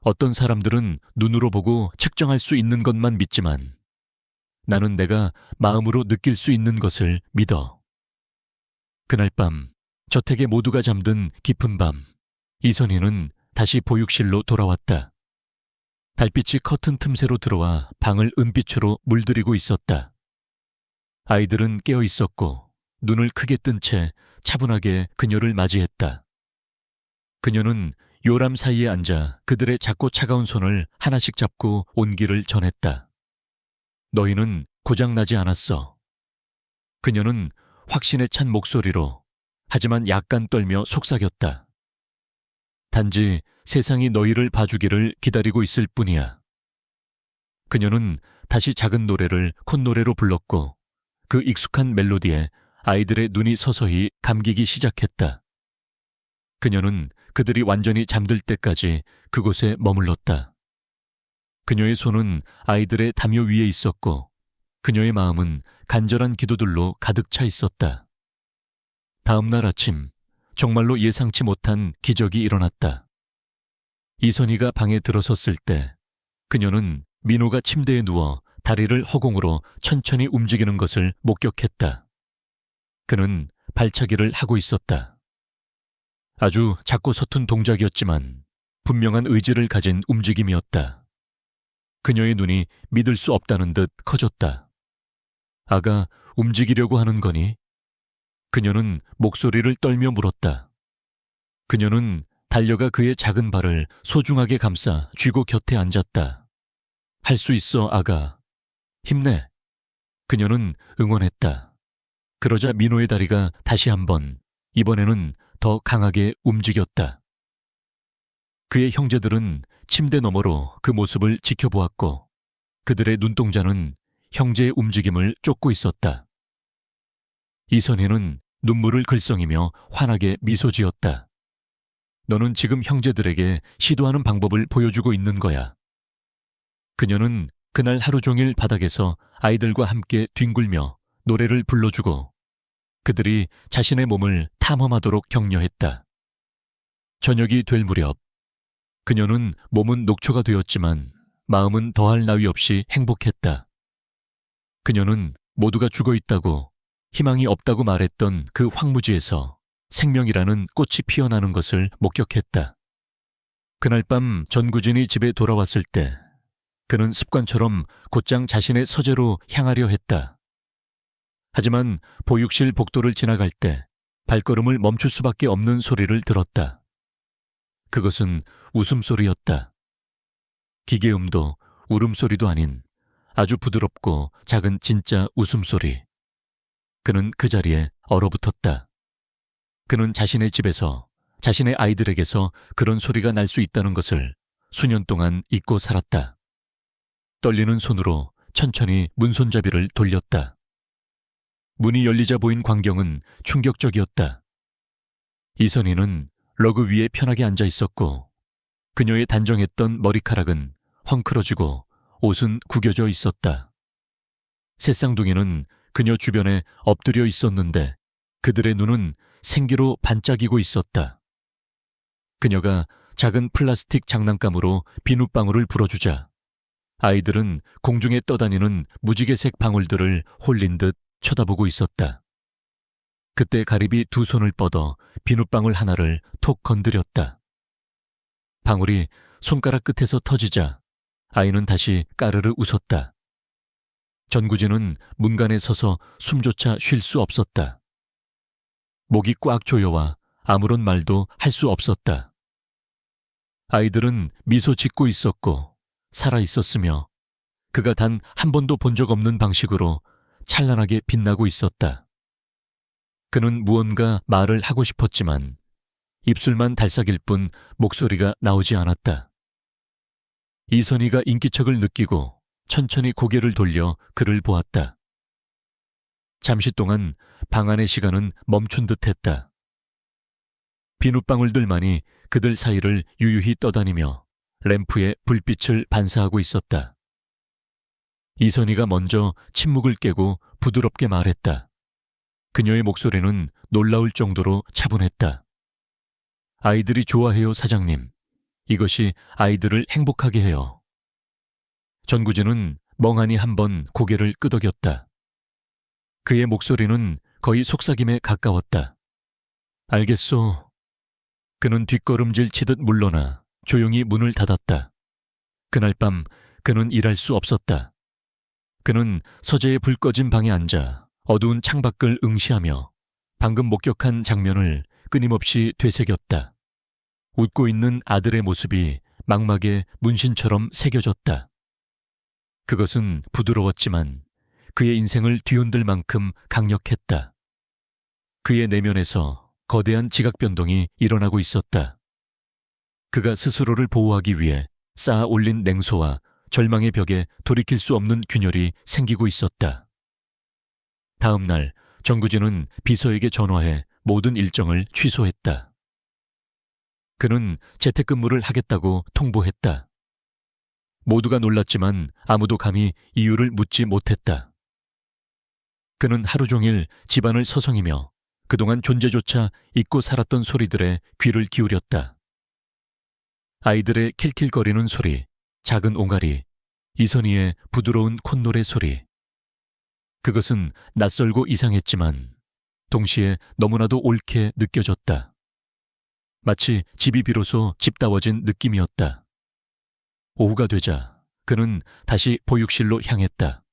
어떤 사람들은 눈으로 보고 측정할 수 있는 것만 믿지만 나는 내가 마음으로 느낄 수 있는 것을 믿어. 그날 밤 저택에 모두가 잠든 깊은 밤 이선희는 다시 보육실로 돌아왔다. 달빛이 커튼 틈새로 들어와 방을 은빛으로 물들이고 있었다. 아이들은 깨어 있었고 눈을 크게 뜬 채 차분하게 그녀를 맞이했다. 그녀는 요람 사이에 앉아 그들의 작고 차가운 손을 하나씩 잡고 온기를 전했다. 너희는 고장나지 않았어. 그녀는 확신에 찬 목소리로 하지만 약간 떨며 속삭였다. 단지 세상이 너희를 봐주기를 기다리고 있을 뿐이야. 그녀는 다시 작은 노래를 콧노래로 불렀고 그 익숙한 멜로디에 아이들의 눈이 서서히 감기기 시작했다. 그녀는 그들이 완전히 잠들 때까지 그곳에 머물렀다. 그녀의 손은 아이들의 담요 위에 있었고 그녀의 마음은 간절한 기도들로 가득 차 있었다. 다음 날 아침 정말로 예상치 못한 기적이 일어났다. 이선희가 방에 들어섰을 때 그녀는 민호가 침대에 누워 다리를 허공으로 천천히 움직이는 것을 목격했다. 그는 발차기를 하고 있었다. 아주 작고 서툰 동작이었지만 분명한 의지를 가진 움직임이었다. 그녀의 눈이 믿을 수 없다는 듯 커졌다. 아가, 움직이려고 하는 거니? 그녀는 목소리를 떨며 물었다. 그녀는 달려가 그의 작은 발을 소중하게 감싸 쥐고 곁에 앉았다. 할 수 있어, 아가. 힘내. 그녀는 응원했다. 그러자 민호의 다리가 다시 한번, 이번에는 더 강하게 움직였다. 그의 형제들은 침대 너머로 그 모습을 지켜보았고 그들의 눈동자는 형제의 움직임을 쫓고 있었다. 이선희는 눈물을 글썽이며 환하게 미소 지었다. 너는 지금 형제들에게 시도하는 방법을 보여주고 있는 거야. 그녀는 그날 하루 종일 바닥에서 아이들과 함께 뒹굴며 노래를 불러주고 그들이 자신의 몸을 탐험하도록 격려했다. 저녁이 될 무렵 그녀는 몸은 녹초가 되었지만 마음은 더할 나위 없이 행복했다. 그녀는 모두가 죽어 있다고 희망이 없다고 말했던 그 황무지에서 생명이라는 꽃이 피어나는 것을 목격했다. 그날 밤 전구진이 집에 돌아왔을 때 그는 습관처럼 곧장 자신의 서재로 향하려 했다. 하지만 보육실 복도를 지나갈 때 발걸음을 멈출 수밖에 없는 소리를 들었다. 그것은 웃음소리였다. 기계음도 울음소리도 아닌 아주 부드럽고 작은 진짜 웃음소리. 그는 그 자리에 얼어붙었다. 그는 자신의 집에서 자신의 아이들에게서 그런 소리가 날 수 있다는 것을 수년 동안 잊고 살았다. 떨리는 손으로 천천히 문손잡이를 돌렸다. 문이 열리자 보인 광경은 충격적이었다. 이선희는 러그 위에 편하게 앉아 있었고 그녀의 단정했던 머리카락은 헝클어지고 옷은 구겨져 있었다. 새쌍둥이는 그녀 주변에 엎드려 있었는데 그들의 눈은 생기로 반짝이고 있었다. 그녀가 작은 플라스틱 장난감으로 비눗방울을 불어주자 아이들은 공중에 떠다니는 무지개색 방울들을 홀린 듯 쳐다보고 있었다. 그때 가립이 두 손을 뻗어 비눗방울 하나를 톡 건드렸다. 방울이 손가락 끝에서 터지자 아이는 다시 까르르 웃었다. 전구진은 문간에 서서 숨조차 쉴 수 없었다. 목이 꽉 조여와 아무런 말도 할 수 없었다. 아이들은 미소 짓고 있었고 살아 있었으며 그가 단 한 번도 본 적 없는 방식으로 찬란하게 빛나고 있었다. 그는 무언가 말을 하고 싶었지만 입술만 달싹일 뿐 목소리가 나오지 않았다. 이선희가 인기척을 느끼고 천천히 고개를 돌려 그를 보았다. 잠시 동안 방 안의 시간은 멈춘 듯했다. 비눗방울들만이 그들 사이를 유유히 떠다니며 램프에 불빛을 반사하고 있었다. 이선희가 먼저 침묵을 깨고 부드럽게 말했다. 그녀의 목소리는 놀라울 정도로 차분했다. 아이들이 좋아해요, 사장님. 이것이 아이들을 행복하게 해요. 전구진은 멍하니 한번 고개를 끄덕였다. 그의 목소리는 거의 속삭임에 가까웠다. 알겠소. 그는 뒷걸음질 치듯 물러나 조용히 문을 닫았다. 그날 밤 그는 일할 수 없었다. 그는 서재의 불 꺼진 방에 앉아 어두운 창밖을 응시하며 방금 목격한 장면을 끊임없이 되새겼다. 웃고 있는 아들의 모습이 망막에 문신처럼 새겨졌다. 그것은 부드러웠지만 그의 인생을 뒤흔들 만큼 강력했다. 그의 내면에서 거대한 지각 변동이 일어나고 있었다. 그가 스스로를 보호하기 위해 쌓아 올린 냉소와 절망의 벽에 돌이킬 수 없는 균열이 생기고 있었다. 다음 날 전구진은 비서에게 전화해 모든 일정을 취소했다. 그는 재택근무를 하겠다고 통보했다. 모두가 놀랐지만 아무도 감히 이유를 묻지 못했다. 그는 하루 종일 집안을 서성이며 그동안 존재조차 잊고 살았던 소리들에 귀를 기울였다. 아이들의 킬킬거리는 소리, 작은 옹알이, 이선희의 부드러운 콧노래 소리. 그것은 낯설고 이상했지만 동시에 너무나도 옳게 느껴졌다. 마치 집이 비로소 집다워진 느낌이었다. 오후가 되자 그는 다시 보육실로 향했다.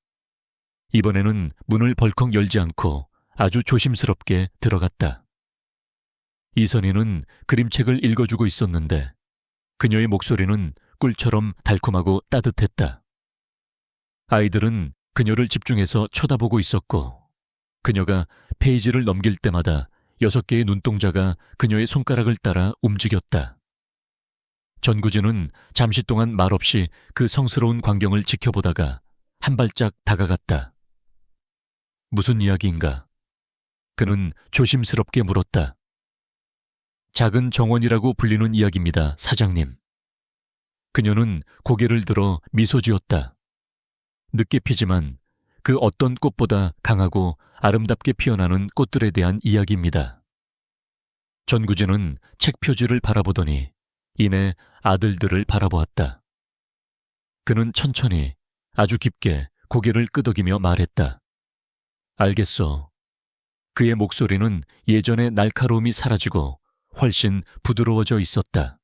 이번에는 문을 벌컥 열지 않고 아주 조심스럽게 들어갔다. 이선희는 그림책을 읽어주고 있었는데 그녀의 목소리는 꿀처럼 달콤하고 따뜻했다. 아이들은 그녀를 집중해서 쳐다보고 있었고 그녀가 페이지를 넘길 때마다 6개의 눈동자가 그녀의 손가락을 따라 움직였다. 전구진은 잠시 동안 말없이 그 성스러운 광경을 지켜보다가 한 발짝 다가갔다. 무슨 이야기인가? 그는 조심스럽게 물었다. 작은 정원이라고 불리는 이야기입니다, 사장님. 그녀는 고개를 들어 미소 지었다. 늦게 피지만 그 어떤 꽃보다 강하고 아름답게 피어나는 꽃들에 대한 이야기입니다. 전구진은 책 표지를 바라보더니 이내 아들들을 바라보았다. 그는 천천히 아주 깊게 고개를 끄덕이며 말했다. 알겠어. 그의 목소리는 예전의 날카로움이 사라지고 훨씬 부드러워져 있었다.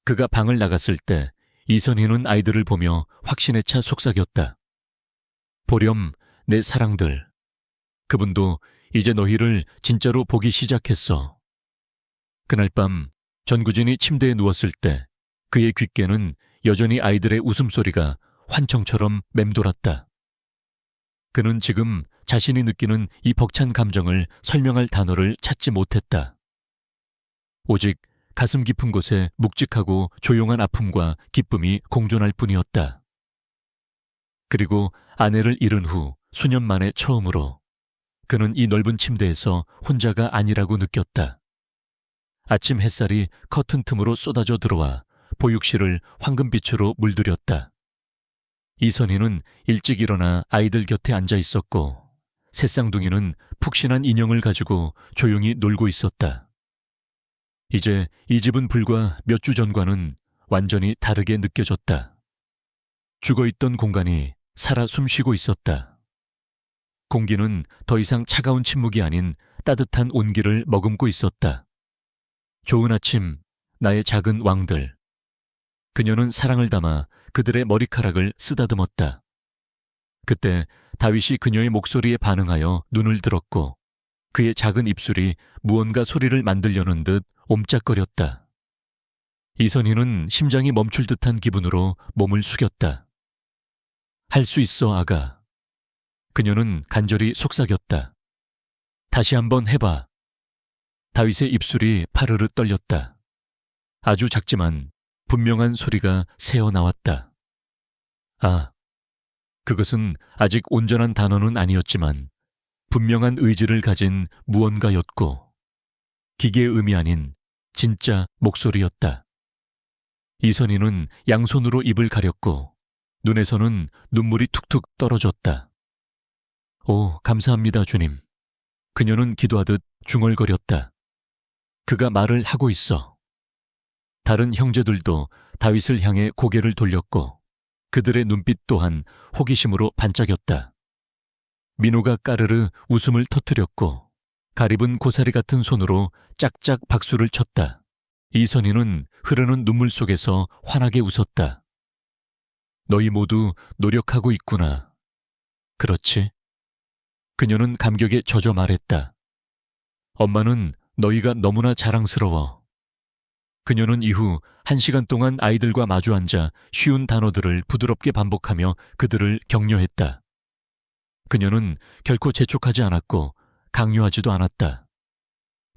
그가 방을 나갔을 때 이선희는 아이들을 보며 확신에 차 속삭였다. 보렴, 내 사랑들. 그분도 이제 너희를 진짜로 보기 시작했어. 그날 밤 전구진이 침대에 누웠을 때 그의 귓께는 여전히 아이들의 웃음소리가 환청처럼 맴돌았다. 그는 지금 자신이 느끼는 이 벅찬 감정을 설명할 단어를 찾지 못했다. 오직 가슴 깊은 곳에 묵직하고 조용한 아픔과 기쁨이 공존할 뿐이었다. 그리고 아내를 잃은 후 수년 만에 처음으로 그는 이 넓은 침대에서 혼자가 아니라고 느꼈다. 아침 햇살이 커튼 틈으로 쏟아져 들어와 보육실을 황금빛으로 물들였다. 이선희는 일찍 일어나 아이들 곁에 앉아 있었고 새쌍둥이는 푹신한 인형을 가지고 조용히 놀고 있었다. 이제 이 집은 불과 몇 주 전과는 완전히 다르게 느껴졌다. 죽어있던 공간이 살아 숨쉬고 있었다. 공기는 더 이상 차가운 침묵이 아닌 따뜻한 온기를 머금고 있었다. 좋은 아침, 나의 작은 왕들. 그녀는 사랑을 담아 그들의 머리카락을 쓰다듬었다. 그때 다윗이 그녀의 목소리에 반응하여 눈을 들었고 그의 작은 입술이 무언가 소리를 만들려는 듯 옴짝거렸다. 이선희는 심장이 멈출 듯한 기분으로 몸을 숙였다. 할 수 있어, 아가. 그녀는 간절히 속삭였다. 다시 한번 해봐. 다윗의 입술이 파르르 떨렸다. 아주 작지만 분명한 소리가 새어 나왔다. 아, 그것은 아직 온전한 단어는 아니었지만 분명한 의지를 가진 무언가였고 기계의 음이 아닌 진짜 목소리였다. 이선희는 양손으로 입을 가렸고 눈에서는 눈물이 툭툭 떨어졌다. 오, 감사합니다, 주님. 그녀는 기도하듯 중얼거렸다. 그가 말을 하고 있어. 다른 형제들도 다윗을 향해 고개를 돌렸고 그들의 눈빛 또한 호기심으로 반짝였다. 민호가 까르르 웃음을 터뜨렸고 가립은 고사리 같은 손으로 짝짝 박수를 쳤다. 이선희는 흐르는 눈물 속에서 환하게 웃었다. 너희 모두 노력하고 있구나. 그렇지? 그녀는 감격에 젖어 말했다. 엄마는 너희가 너무나 자랑스러워. 그녀는 이후 1시간 동안 아이들과 마주 앉아 쉬운 단어들을 부드럽게 반복하며 그들을 격려했다. 그녀는 결코 재촉하지 않았고 강요하지도 않았다.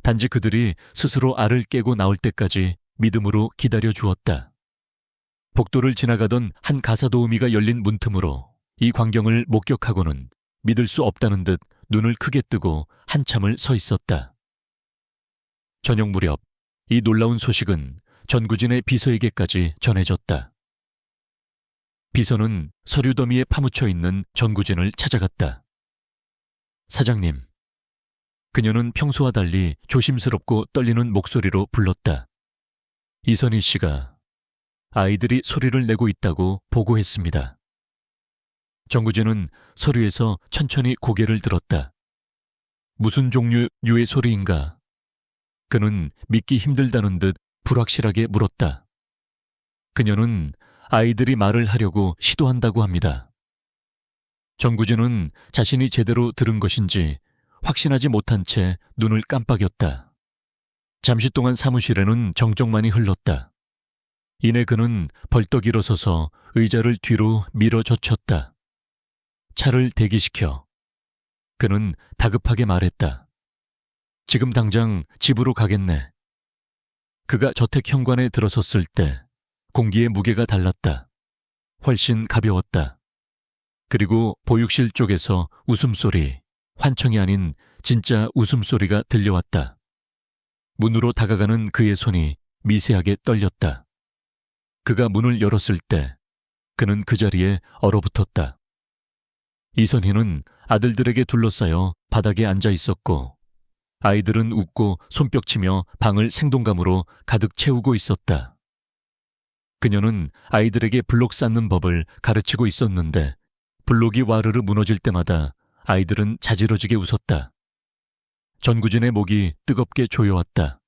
단지 그들이 스스로 알을 깨고 나올 때까지 믿음으로 기다려 주었다. 복도를 지나가던 한 가사도우미가 열린 문틈으로 이 광경을 목격하고는 믿을 수 없다는 듯 눈을 크게 뜨고 한참을 서 있었다. 저녁 무렵 이 놀라운 소식은 전구진의 비서에게까지 전해졌다. 비서는 서류 더미에 파묻혀 있는 전구진을 찾아갔다. 사장님. 그녀는 평소와 달리 조심스럽고 떨리는 목소리로 불렀다. 이선희 씨가 아이들이 소리를 내고 있다고 보고했습니다. 전구진은 서류에서 천천히 고개를 들었다. 무슨 종류의 소리인가? 그는 믿기 힘들다는 듯 불확실하게 물었다. 그녀는 아이들이 말을 하려고 시도한다고 합니다. 전구진은 자신이 제대로 들은 것인지 확신하지 못한 채 눈을 깜빡였다. 잠시 동안 사무실에는 정적만이 흘렀다. 이내 그는 벌떡 일어서서 의자를 뒤로 밀어 젖혔다. 차를 대기시켜. 그는 다급하게 말했다. 지금 당장 집으로 가겠네. 그가 저택 현관에 들어섰을 때 공기의 무게가 달랐다. 훨씬 가벼웠다. 그리고 보육실 쪽에서 웃음소리, 환청이 아닌 진짜 웃음소리가 들려왔다. 문으로 다가가는 그의 손이 미세하게 떨렸다. 그가 문을 열었을 때 그는 그 자리에 얼어붙었다. 이선희는 아들들에게 둘러싸여 바닥에 앉아 있었고 아이들은 웃고 손뼉치며 방을 생동감으로 가득 채우고 있었다. 그녀는 아이들에게 블록 쌓는 법을 가르치고 있었는데 블록이 와르르 무너질 때마다 아이들은 자지러지게 웃었다. 전구진의 목이 뜨겁게 조여왔다.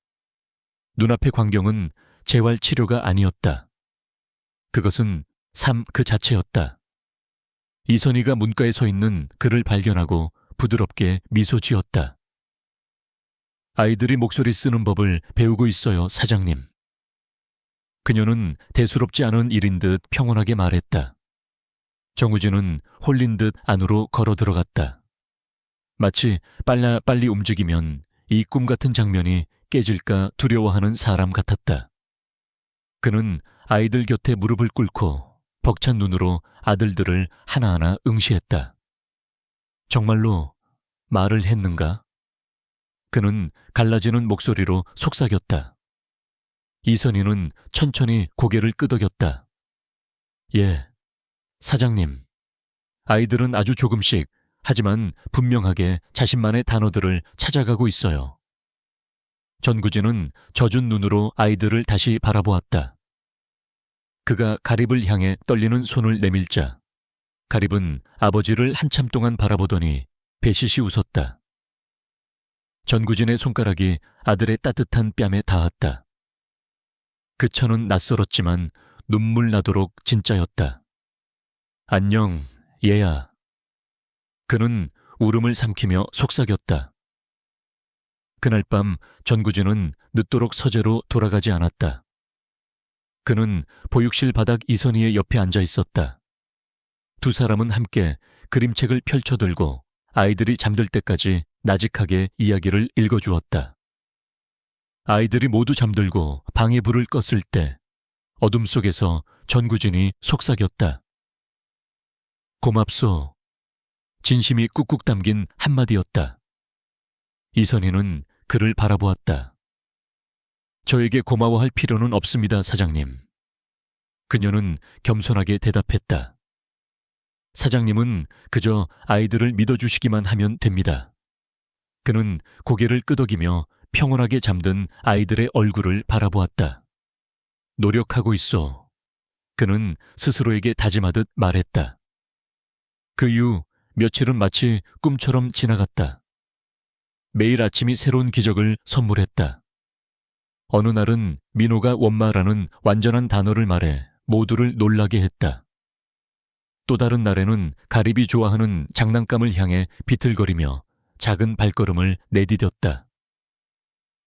눈앞의 광경은 재활 치료가 아니었다. 그것은 삶 그 자체였다. 이선희가 문가에 서 있는 그를 발견하고 부드럽게 미소 지었다. 아이들이 목소리 쓰는 법을 배우고 있어요, 사장님. 그녀는 대수롭지 않은 일인 듯 평온하게 말했다. 정우진은 홀린 듯 안으로 걸어 들어갔다. 마치 빨리 움직이면 이 꿈 같은 장면이 깨질까 두려워하는 사람 같았다. 그는 아이들 곁에 무릎을 꿇고 벅찬 눈으로 아들들을 하나하나 응시했다. 정말로 말을 했는가? 그는 갈라지는 목소리로 속삭였다. 이선희는 천천히 고개를 끄덕였다. 예, 사장님. 아이들은 아주 조금씩 하지만 분명하게 자신만의 단어들을 찾아가고 있어요. 전구진은 젖은 눈으로 아이들을 다시 바라보았다. 그가 가립을 향해 떨리는 손을 내밀자 가립은 아버지를 한참 동안 바라보더니 배시시 웃었다. 전구진의 손가락이 아들의 따뜻한 뺨에 닿았다. 그 천은 낯설었지만 눈물 나도록 진짜였다. 안녕, 얘야. 그는 울음을 삼키며 속삭였다. 그날 밤 전구진은 늦도록 서재로 돌아가지 않았다. 그는 보육실 바닥 이선희의 옆에 앉아 있었다. 두 사람은 함께 그림책을 펼쳐들고 아이들이 잠들 때까지 나직하게 이야기를 읽어주었다. 아이들이 모두 잠들고 방에 불을 껐을 때 어둠 속에서 전구진이 속삭였다. 고맙소. 진심이 꾹꾹 담긴 한마디였다. 이선희는 그를 바라보았다. 저에게 고마워할 필요는 없습니다, 사장님. 그녀는 겸손하게 대답했다. 사장님은 그저 아이들을 믿어주시기만 하면 됩니다. 그는 고개를 끄덕이며 평온하게 잠든 아이들의 얼굴을 바라보았다. 노력하고 있어. 그는 스스로에게 다짐하듯 말했다. 그 이후 며칠은 마치 꿈처럼 지나갔다. 매일 아침이 새로운 기적을 선물했다. 어느 날은 민호가 원마라는 완전한 단어를 말해 모두를 놀라게 했다. 또 다른 날에는 가립이 좋아하는 장난감을 향해 비틀거리며 작은 발걸음을 내디뎠다.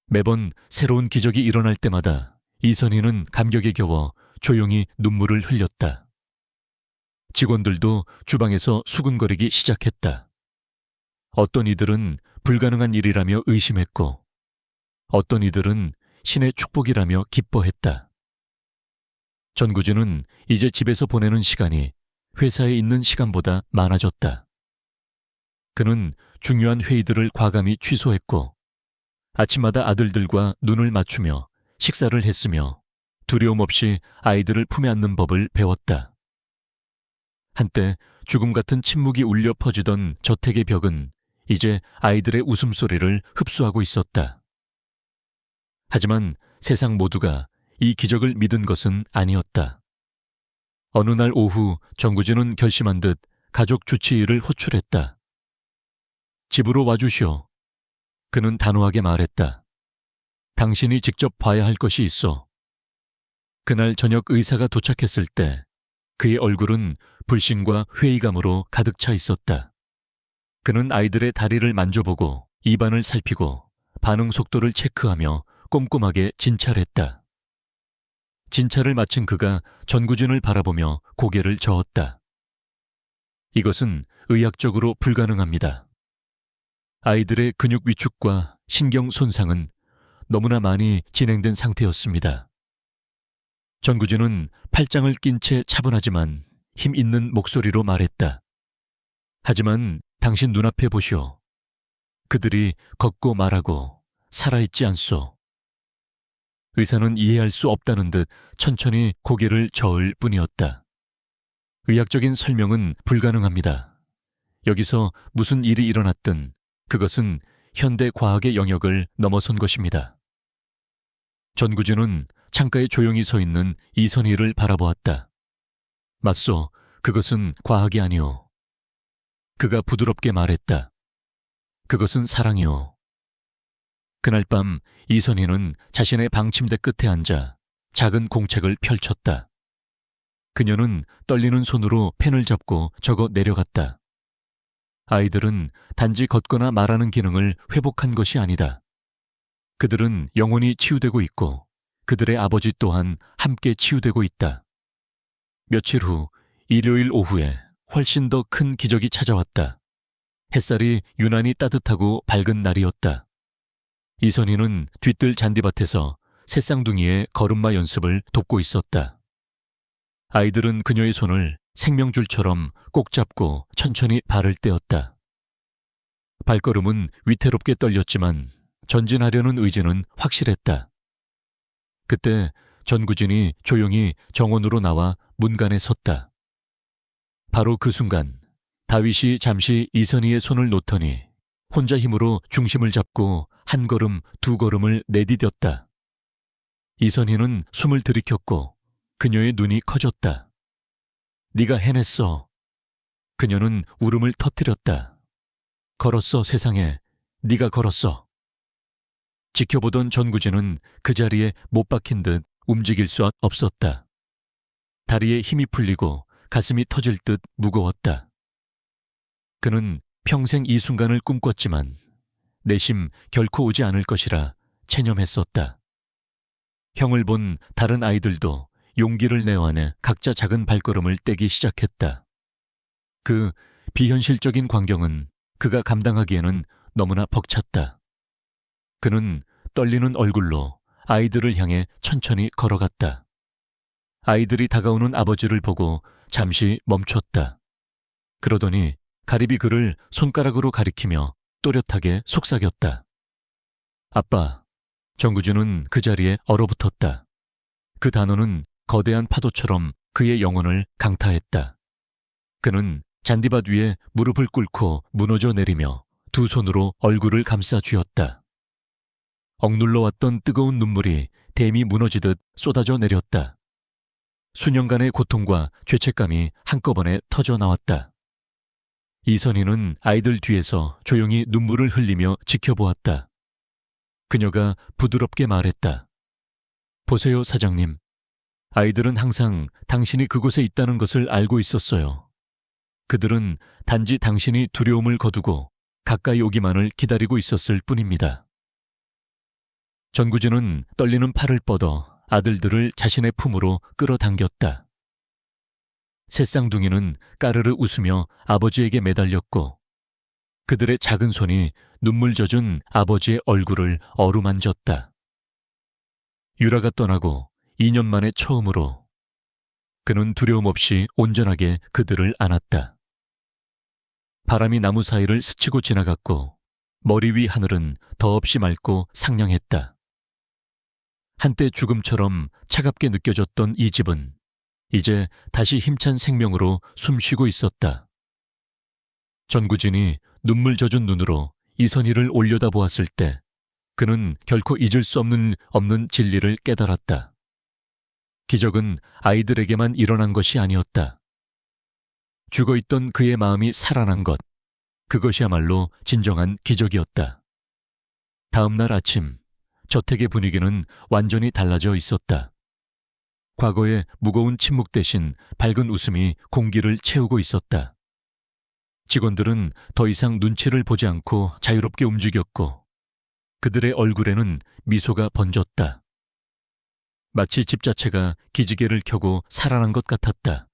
매번 새로운 기적이 일어날 때마다 이선희는 감격에 겨워 조용히 눈물을 흘렸다. 직원들도 주방에서 수군거리기 시작했다. 어떤 이들은 불가능한 일이라며 의심했고, 어떤 이들은 신의 축복이라며 기뻐했다. 전구진은 이제 집에서 보내는 시간이 회사에 있는 시간보다 많아졌다. 그는 중요한 회의들을 과감히 취소했고, 아침마다 아들들과 눈을 맞추며 식사를 했으며 두려움 없이 아이들을 품에 안는 법을 배웠다. 한때 죽음 같은 침묵이 울려 퍼지던 저택의 벽은 이제 아이들의 웃음소리를 흡수하고 있었다. 하지만 세상 모두가 이 기적을 믿은 것은 아니었다. 어느 날 오후 전구진은 결심한 듯 가족 주치의를 호출했다. 집으로 와주시오. 그는 단호하게 말했다. 당신이 직접 봐야 할 것이 있어. 그날 저녁 의사가 도착했을 때 그의 얼굴은 불신과 회의감으로 가득 차 있었다. 그는 아이들의 다리를 만져보고 입안을 살피고 반응 속도를 체크하며 꼼꼼하게 진찰했다. 진찰을 마친 그가 전구진을 바라보며 고개를 저었다. 이것은 의학적으로 불가능합니다. 아이들의 근육 위축과 신경 손상은 너무나 많이 진행된 상태였습니다. 전구진은 팔짱을 낀 채 차분하지만 힘 있는 목소리로 말했다. 하지만 당신 눈앞에 보시오. 그들이 걷고 말하고 살아있지 않소. 의사는 이해할 수 없다는 듯 천천히 고개를 저을 뿐이었다. 의학적인 설명은 불가능합니다. 여기서 무슨 일이 일어났든 그것은 현대 과학의 영역을 넘어선 것입니다. 전구진은 창가에 조용히 서 있는 이선희를 바라보았다. 맞소, 그것은 과학이 아니오. 그가 부드럽게 말했다. 그것은 사랑이오. 그날 밤 이선희는 자신의 방 침대 끝에 앉아 작은 공책을 펼쳤다. 그녀는 떨리는 손으로 펜을 잡고 적어 내려갔다. 아이들은 단지 걷거나 말하는 기능을 회복한 것이 아니다. 그들은 영혼이 치유되고 있고 그들의 아버지 또한 함께 치유되고 있다. 며칠 후 일요일 오후에 훨씬 더 큰 기적이 찾아왔다. 햇살이 유난히 따뜻하고 밝은 날이었다. 이선희는 뒤뜰 잔디밭에서 새쌍둥이의 걸음마 연습을 돕고 있었다. 아이들은 그녀의 손을 생명줄처럼 꼭 잡고 천천히 발을 떼었다. 발걸음은 위태롭게 떨렸지만 전진하려는 의지는 확실했다. 그때 전구진이 조용히 정원으로 나와 문간에 섰다. 바로 그 순간 다윗이 잠시 이선희의 손을 놓더니 혼자 힘으로 중심을 잡고 한 걸음 두 걸음을 내디뎠다. 이선희는 숨을 들이켰고 그녀의 눈이 커졌다. 네가 해냈어. 그녀는 울음을 터뜨렸다. 걸었어 세상에. 네가 걸었어. 지켜보던 전구진은 그 자리에 못 박힌 듯 움직일 수 없었다. 다리에 힘이 풀리고 가슴이 터질 듯 무거웠다. 그는 평생 이 순간을 꿈꿨지만 내심 결코 오지 않을 것이라 체념했었다. 형을 본 다른 아이들도 용기를 내어내 각자 작은 발걸음을 떼기 시작했다. 그 비현실적인 광경은 그가 감당하기에는 너무나 벅찼다. 그는 떨리는 얼굴로 아이들을 향해 천천히 걸어갔다. 아이들이 다가오는 아버지를 보고 잠시 멈췄다. 그러더니 가리비 그를 손가락으로 가리키며 또렷하게 속삭였다. 아빠. 정구주는 그 자리에 얼어붙었다. 그 단어는 거대한 파도처럼 그의 영혼을 강타했다. 그는 잔디밭 위에 무릎을 꿇고 무너져 내리며 두 손으로 얼굴을 감싸 쥐었다. 억눌러 왔던 뜨거운 눈물이 댐이 무너지듯 쏟아져 내렸다. 수년간의 고통과 죄책감이 한꺼번에 터져 나왔다. 이선희는 아이들 뒤에서 조용히 눈물을 흘리며 지켜보았다. 그녀가 부드럽게 말했다. 보세요, 사장님. 아이들은 항상 당신이 그곳에 있다는 것을 알고 있었어요. 그들은 단지 당신이 두려움을 거두고 가까이 오기만을 기다리고 있었을 뿐입니다. 전구진은 떨리는 팔을 뻗어 아들들을 자신의 품으로 끌어당겼다. 새쌍둥이는 까르르 웃으며 아버지에게 매달렸고 그들의 작은 손이 눈물 젖은 아버지의 얼굴을 어루만졌다. 유라가 떠나고 2년 만에 처음으로 그는 두려움 없이 온전하게 그들을 안았다. 바람이 나무 사이를 스치고 지나갔고 머리 위 하늘은 더없이 맑고 상냥했다. 한때 죽음처럼 차갑게 느껴졌던 이 집은 이제 다시 힘찬 생명으로 숨쉬고 있었다. 전구진이 눈물 젖은 눈으로 이선희를 올려다보았을 때 그는 결코 잊을 수 없는 진리를 깨달았다. 기적은 아이들에게만 일어난 것이 아니었다. 죽어있던 그의 마음이 살아난 것, 그것이야말로 진정한 기적이었다. 다음 날 아침, 저택의 분위기는 완전히 달라져 있었다. 과거의 무거운 침묵 대신 밝은 웃음이 공기를 채우고 있었다. 직원들은 더 이상 눈치를 보지 않고 자유롭게 움직였고 그들의 얼굴에는 미소가 번졌다. 마치 집 자체가 기지개를 켜고 살아난 것 같았다.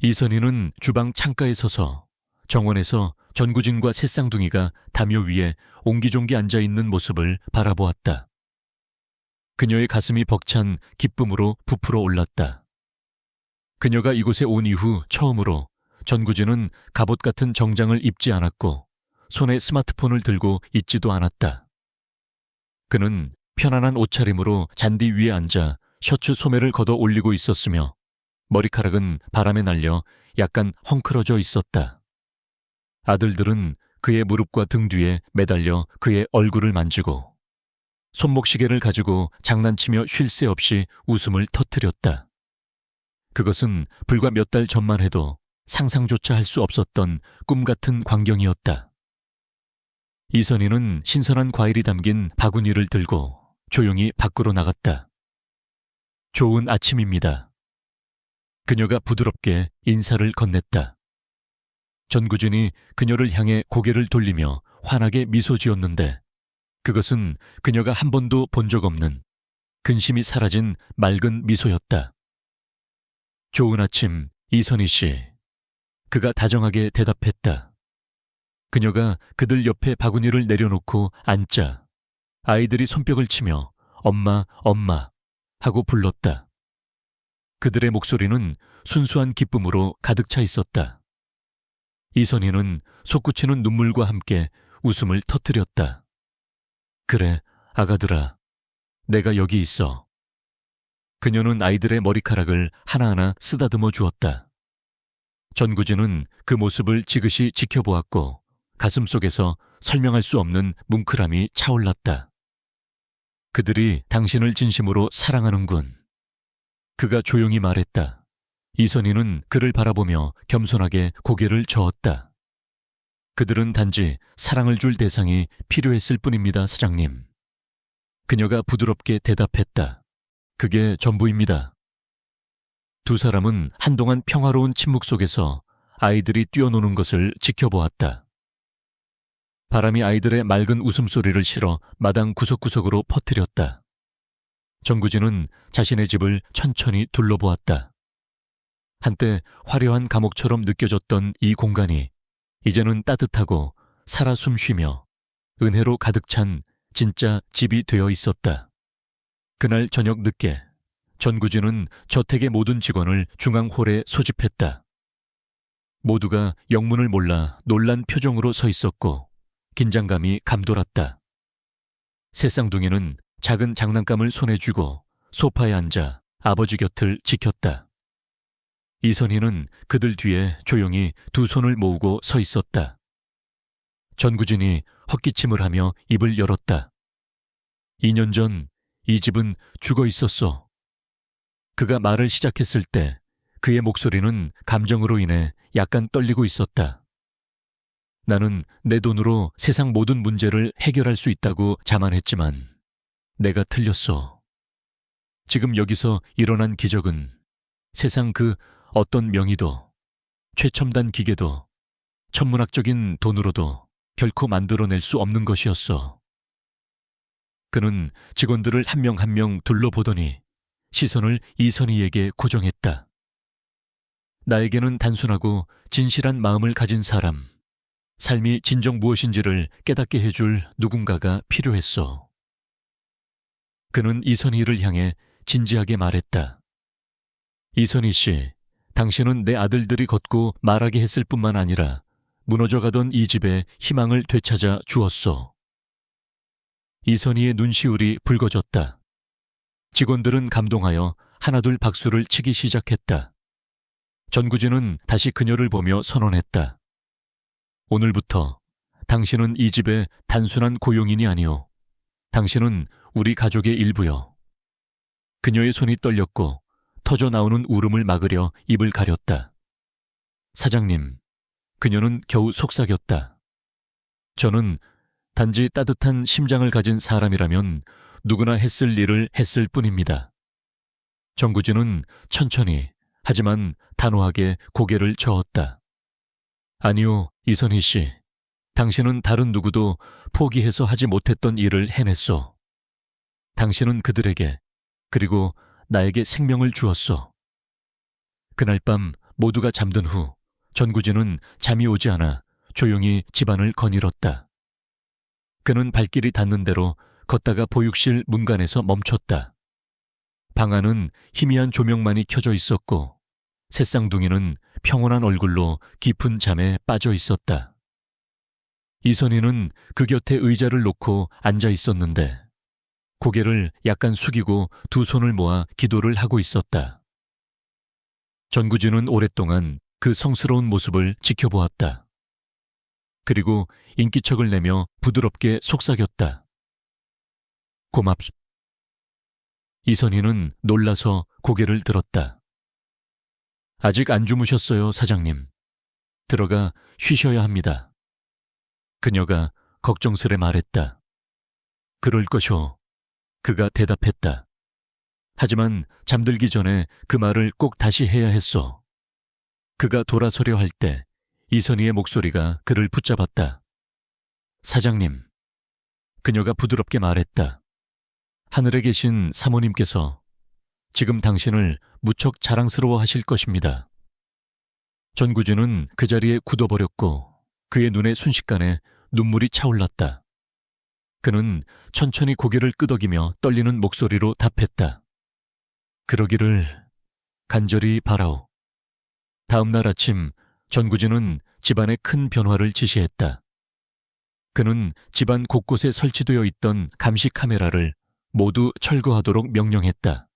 이선희는 주방 창가에 서서 정원에서 전구진과 새쌍둥이가 담요 위에 옹기종기 앉아있는 모습을 바라보았다. 그녀의 가슴이 벅찬 기쁨으로 부풀어 올랐다. 그녀가 이곳에 온 이후 처음으로 전구진은 갑옷 같은 정장을 입지 않았고 손에 스마트폰을 들고 있지도 않았다. 그는 편안한 옷차림으로 잔디 위에 앉아 셔츠 소매를 걷어 올리고 있었으며 머리카락은 바람에 날려 약간 헝클어져 있었다. 아들들은 그의 무릎과 등 뒤에 매달려 그의 얼굴을 만지고 손목시계를 가지고 장난치며 쉴 새 없이 웃음을 터뜨렸다. 그것은 불과 몇 달 전만 해도 상상조차 할 수 없었던 꿈 같은 광경이었다. 이선희는 신선한 과일이 담긴 바구니를 들고 조용히 밖으로 나갔다. 좋은 아침입니다. 그녀가 부드럽게 인사를 건넸다. 전구진이 그녀를 향해 고개를 돌리며 환하게 미소 지었는데 그것은 그녀가 한 번도 본 적 없는 근심이 사라진 맑은 미소였다. 좋은 아침, 이선희 씨. 그가 다정하게 대답했다. 그녀가 그들 옆에 바구니를 내려놓고 앉자 아이들이 손뼉을 치며 엄마, 엄마 하고 불렀다. 그들의 목소리는 순수한 기쁨으로 가득 차 있었다. 이선희는 솟구치는 눈물과 함께 웃음을 터뜨렸다. 그래, 아가들아. 내가 여기 있어. 그녀는 아이들의 머리카락을 하나하나 쓰다듬어 주었다. 전구진은 그 모습을 지그시 지켜보았고 가슴속에서 설명할 수 없는 뭉클함이 차올랐다. 그들이 당신을 진심으로 사랑하는군. 그가 조용히 말했다. 이선희는 그를 바라보며 겸손하게 고개를 저었다. 그들은 단지 사랑을 줄 대상이 필요했을 뿐입니다, 사장님. 그녀가 부드럽게 대답했다. 그게 전부입니다. 두 사람은 한동안 평화로운 침묵 속에서 아이들이 뛰어노는 것을 지켜보았다. 바람이 아이들의 맑은 웃음소리를 실어 마당 구석구석으로 퍼뜨렸다. 정구진은 자신의 집을 천천히 둘러보았다. 한때 화려한 감옥처럼 느껴졌던 이 공간이 이제는 따뜻하고 살아 숨쉬며 은혜로 가득 찬 진짜 집이 되어 있었다. 그날 저녁 늦게 전구진은 저택의 모든 직원을 중앙홀에 소집했다. 모두가 영문을 몰라 놀란 표정으로 서 있었고 긴장감이 감돌았다. 새쌍둥이는 작은 장난감을 손에 쥐고 소파에 앉아 아버지 곁을 지켰다. 이선희는 그들 뒤에 조용히 두 손을 모으고 서 있었다. 전구진이 헛기침을 하며 입을 열었다. 2년 전 이 집은 죽어 있었어. 그가 말을 시작했을 때 그의 목소리는 감정으로 인해 약간 떨리고 있었다. 나는 내 돈으로 세상 모든 문제를 해결할 수 있다고 자만했지만 내가 틀렸어. 지금 여기서 일어난 기적은 세상 그 어떤 명의도 최첨단 기계도 천문학적인 돈으로도 결코 만들어낼 수 없는 것이었어. 그는 직원들을 한 명 한 명 둘러보더니 시선을 이선희에게 고정했다. 나에게는 단순하고 진실한 마음을 가진 사람, 삶이 진정 무엇인지를 깨닫게 해줄 누군가가 필요했어. 그는 이선희를 향해 진지하게 말했다. 이선희 씨, 당신은 내 아들들이 걷고 말하게 했을 뿐만 아니라 무너져가던 이 집에 희망을 되찾아 주었어. 이선희의 눈시울이 붉어졌다. 직원들은 감동하여 하나둘 박수를 치기 시작했다. 전구진은 다시 그녀를 보며 선언했다. 오늘부터 당신은 이 집의 단순한 고용인이 아니오. 당신은 우리 가족의 일부요. 그녀의 손이 떨렸고 터져 나오는 울음을 막으려 입을 가렸다. 사장님, 그녀는 겨우 속삭였다. 저는 단지 따뜻한 심장을 가진 사람이라면 누구나 했을 일을 했을 뿐입니다. 정구진은 천천히 하지만 단호하게 고개를 저었다. 아니요, 이선희 씨. 당신은 다른 누구도 포기해서 하지 못했던 일을 해냈소. 당신은 그들에게 그리고 나에게 생명을 주었소. 그날 밤 모두가 잠든 후 전구진은 잠이 오지 않아 조용히 집안을 거닐었다. 그는 발길이 닿는 대로 걷다가 보육실 문간에서 멈췄다. 방 안은 희미한 조명만이 켜져 있었고 새쌍둥이는 평온한 얼굴로 깊은 잠에 빠져 있었다. 이선희는 그 곁에 의자를 놓고 앉아 있었는데 고개를 약간 숙이고 두 손을 모아 기도를 하고 있었다. 전구진은 오랫동안 그 성스러운 모습을 지켜보았다. 그리고 인기척을 내며 부드럽게 속삭였다. 고맙소. 이선희는 놀라서 고개를 들었다. 아직 안 주무셨어요, 사장님. 들어가 쉬셔야 합니다. 그녀가 걱정스레 말했다. 그럴 것이오. 그가 대답했다. 하지만 잠들기 전에 그 말을 꼭 다시 해야 했소. 그가 돌아서려 할 때 이선희의 목소리가 그를 붙잡았다. 사장님. 그녀가 부드럽게 말했다. 하늘에 계신 사모님께서 지금 당신을 무척 자랑스러워 하실 것입니다. 전구진은 그 자리에 굳어버렸고 그의 눈에 순식간에 눈물이 차올랐다. 그는 천천히 고개를 끄덕이며 떨리는 목소리로 답했다. 그러기를 간절히 바라오. 다음 날 아침 전구진은 집안에 큰 변화를 지시했다. 그는 집안 곳곳에 설치되어 있던 감시 카메라를 모두 철거하도록 명령했다.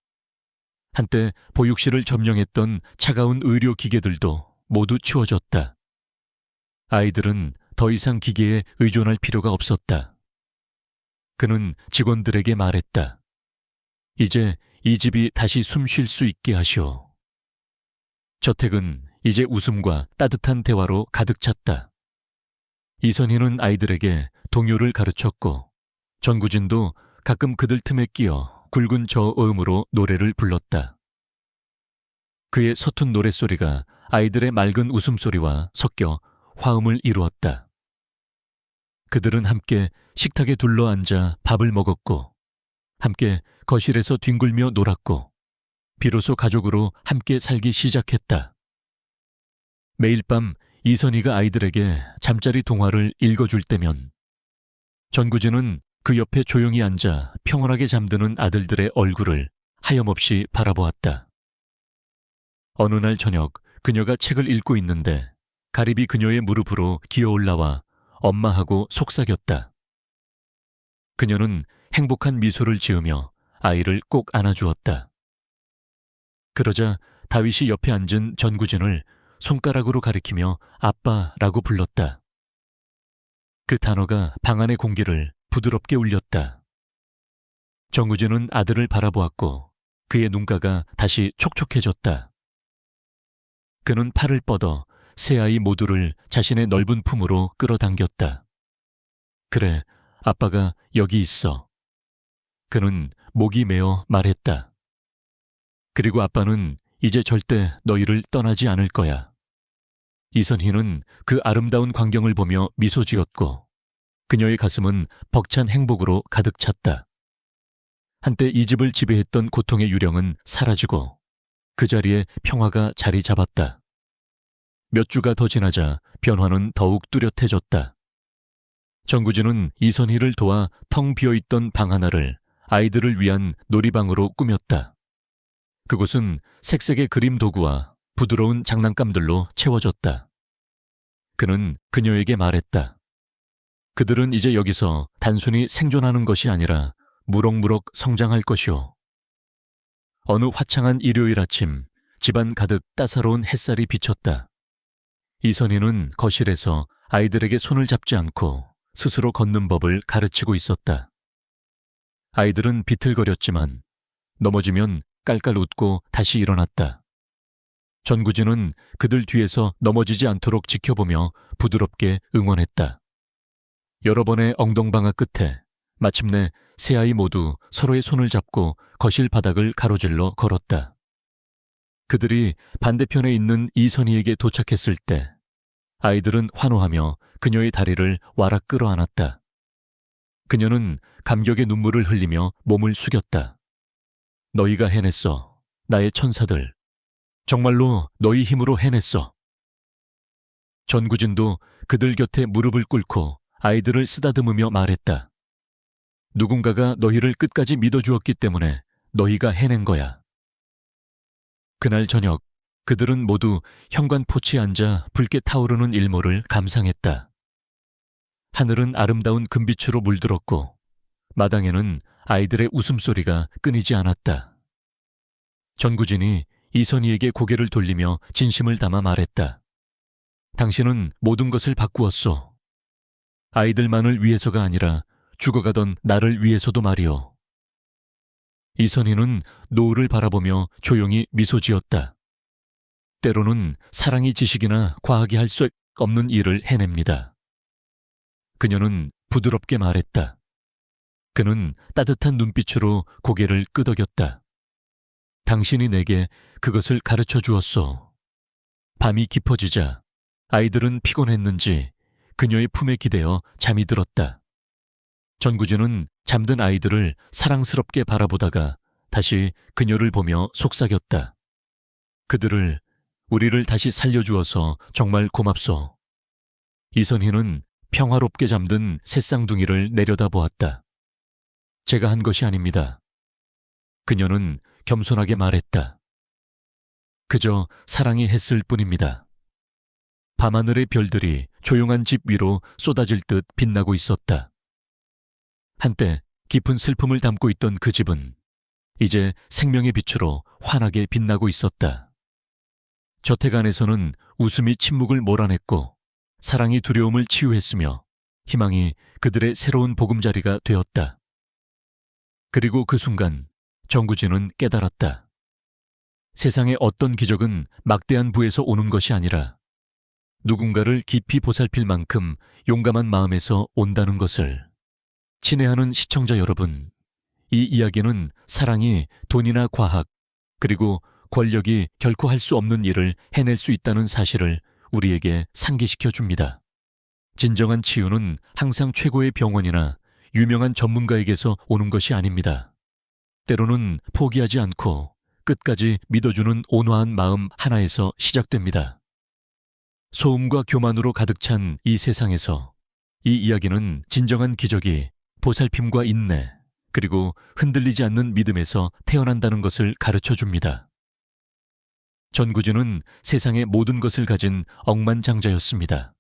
한때 보육실을 점령했던 차가운 의료기계들도 모두 치워졌다. 아이들은 더 이상 기계에 의존할 필요가 없었다. 그는 직원들에게 말했다. 이제 이 집이 다시 숨 쉴 수 있게 하시오. 저택은 이제 웃음과 따뜻한 대화로 가득 찼다. 이선희는 아이들에게 동요를 가르쳤고 전구진도 가끔 그들 틈에 끼어 굵은 저음으로 노래를 불렀다. 그의 서툰 노랫소리가 아이들의 맑은 웃음소리와 섞여 화음을 이루었다. 그들은 함께 식탁에 둘러앉아 밥을 먹었고 함께 거실에서 뒹굴며 놀았고 비로소 가족으로 함께 살기 시작했다. 매일 밤 이선희가 아이들에게 잠자리 동화를 읽어줄 때면 전구진은 그 옆에 조용히 앉아 평온하게 잠드는 아들들의 얼굴을 하염없이 바라보았다. 어느 날 저녁 그녀가 책을 읽고 있는데 가립이 그녀의 무릎으로 기어 올라와 엄마하고 속삭였다. 그녀는 행복한 미소를 지으며 아이를 꼭 안아주었다. 그러자 다윗이 옆에 앉은 전구진을 손가락으로 가리키며 아빠라고 불렀다. 그 단어가 방 안의 공기를 부드럽게 울렸다. 전구진은 아들을 바라보았고 그의 눈가가 다시 촉촉해졌다. 그는 팔을 뻗어 세 아이 모두를 자신의 넓은 품으로 끌어당겼다. 그래, 아빠가 여기 있어. 그는 목이 메어 말했다. 그리고 아빠는 이제 절대 너희를 떠나지 않을 거야. 이선희는 그 아름다운 광경을 보며 미소 지었고 그녀의 가슴은 벅찬 행복으로 가득 찼다. 한때 이 집을 지배했던 고통의 유령은 사라지고 그 자리에 평화가 자리 잡았다. 몇 주가 더 지나자 변화는 더욱 뚜렷해졌다. 전구진은 이선희를 도와 텅 비어있던 방 하나를 아이들을 위한 놀이방으로 꾸몄다. 그곳은 색색의 그림 도구와 부드러운 장난감들로 채워졌다. 그는 그녀에게 말했다. 그들은 이제 여기서 단순히 생존하는 것이 아니라 무럭무럭 성장할 것이오. 어느 화창한 일요일 아침, 집안 가득 따사로운 햇살이 비쳤다. 이선희는 거실에서 아이들에게 손을 잡지 않고 스스로 걷는 법을 가르치고 있었다. 아이들은 비틀거렸지만 넘어지면 깔깔 웃고 다시 일어났다. 전구진은 그들 뒤에서 넘어지지 않도록 지켜보며 부드럽게 응원했다. 여러 번의 엉덩방아 끝에 마침내 세 아이 모두 서로의 손을 잡고 거실 바닥을 가로질러 걸었다. 그들이 반대편에 있는 이선희에게 도착했을 때 아이들은 환호하며 그녀의 다리를 와락 끌어안았다. 그녀는 감격의 눈물을 흘리며 몸을 숙였다. 너희가 해냈어. 나의 천사들. 정말로 너희 힘으로 해냈어. 전구진도 그들 곁에 무릎을 꿇고 아이들을 쓰다듬으며 말했다. 누군가가 너희를 끝까지 믿어주었기 때문에 너희가 해낸 거야. 그날 저녁 그들은 모두 현관 포치에 앉아 붉게 타오르는 일몰을 감상했다. 하늘은 아름다운 금빛으로 물들었고 마당에는 아이들의 웃음소리가 끊이지 않았다. 전구진이 이선희에게 고개를 돌리며 진심을 담아 말했다. 당신은 모든 것을 바꾸었소. 아이들만을 위해서가 아니라 죽어가던 나를 위해서도 말이오. 이선희는 노을을 바라보며 조용히 미소 지었다. 때로는 사랑이 지식이나 과학이 할 수 없는 일을 해냅니다. 그녀는 부드럽게 말했다. 그는 따뜻한 눈빛으로 고개를 끄덕였다. 당신이 내게 그것을 가르쳐 주었소. 밤이 깊어지자 아이들은 피곤했는지 그녀의 품에 기대어 잠이 들었다. 전구진은 잠든 아이들을 사랑스럽게 바라보다가 다시 그녀를 보며 속삭였다. 그들을, 우리를 다시 살려주어서 정말 고맙소. 이선희는 평화롭게 잠든 새쌍둥이를 내려다보았다. 제가 한 것이 아닙니다. 그녀는 겸손하게 말했다. 그저 사랑이 했을 뿐입니다. 밤하늘의 별들이 조용한 집 위로 쏟아질 듯 빛나고 있었다. 한때 깊은 슬픔을 담고 있던 그 집은 이제 생명의 빛으로 환하게 빛나고 있었다. 저택 안에서는 웃음이 침묵을 몰아냈고 사랑이 두려움을 치유했으며 희망이 그들의 새로운 보금자리가 되었다. 그리고 그 순간 전구진은 깨달았다. 세상의 어떤 기적은 막대한 부에서 오는 것이 아니라 누군가를 깊이 보살필 만큼 용감한 마음에서 온다는 것을. 친애하는 시청자 여러분, 이 이야기는 사랑이 돈이나 과학, 그리고 권력이 결코 할 수 없는 일을 해낼 수 있다는 사실을 우리에게 상기시켜 줍니다. 진정한 치유는 항상 최고의 병원이나 유명한 전문가에게서 오는 것이 아닙니다. 때로는 포기하지 않고 끝까지 믿어주는 온화한 마음 하나에서 시작됩니다. 소음과 교만으로 가득 찬 이 세상에서 이 이야기는 진정한 기적이 보살핌과 인내, 그리고 흔들리지 않는 믿음에서 태어난다는 것을 가르쳐 줍니다. 전구진은 세상의 모든 것을 가진 억만장자였습니다.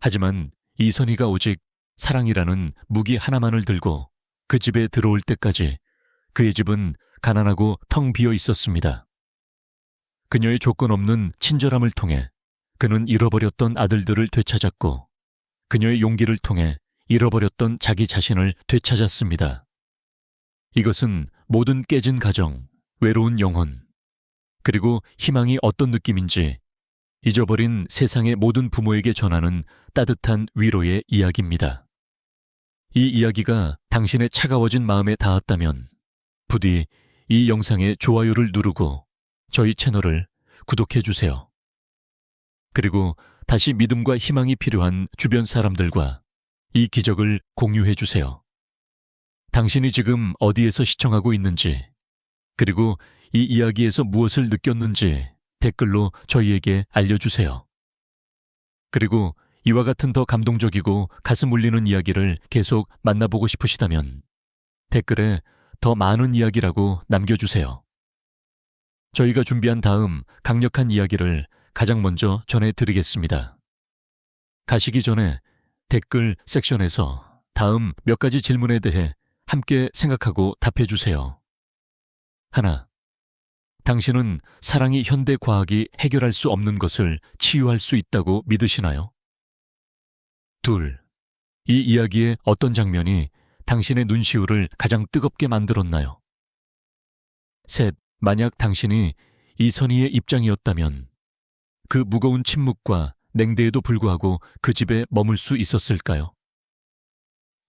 하지만 이선희가 오직 사랑이라는 무기 하나만을 들고 그 집에 들어올 때까지 그의 집은 가난하고 텅 비어 있었습니다. 그녀의 조건 없는 친절함을 통해 그는 잃어버렸던 아들들을 되찾았고 그녀의 용기를 통해 잃어버렸던 자기 자신을 되찾았습니다. 이것은 모든 깨진 가정, 외로운 영혼, 그리고 희망이 어떤 느낌인지 잊어버린 세상의 모든 부모에게 전하는 따뜻한 위로의 이야기입니다. 이 이야기가 당신의 차가워진 마음에 닿았다면 부디 이 영상에 좋아요를 누르고 저희 채널을 구독해 주세요. 그리고 다시 믿음과 희망이 필요한 주변 사람들과 이 기적을 공유해 주세요. 당신이 지금 어디에서 시청하고 있는지, 그리고 이 이야기에서 무엇을 느꼈는지 댓글로 저희에게 알려주세요. 그리고 이와 같은 더 감동적이고 가슴 울리는 이야기를 계속 만나보고 싶으시다면 댓글에 더 많은 이야기라고 남겨주세요. 저희가 준비한 다음 강력한 이야기를 가장 먼저 전해드리겠습니다. 가시기 전에 댓글 섹션에서 다음 몇 가지 질문에 대해 함께 생각하고 답해주세요. 하나, 당신은 사랑이 현대 과학이 해결할 수 없는 것을 치유할 수 있다고 믿으시나요? 둘, 이 이야기의 어떤 장면이 당신의 눈시울을 가장 뜨겁게 만들었나요? 셋, 만약 당신이 이선희의 입장이었다면 그 무거운 침묵과 냉대에도 불구하고 그 집에 머물 수 있었을까요?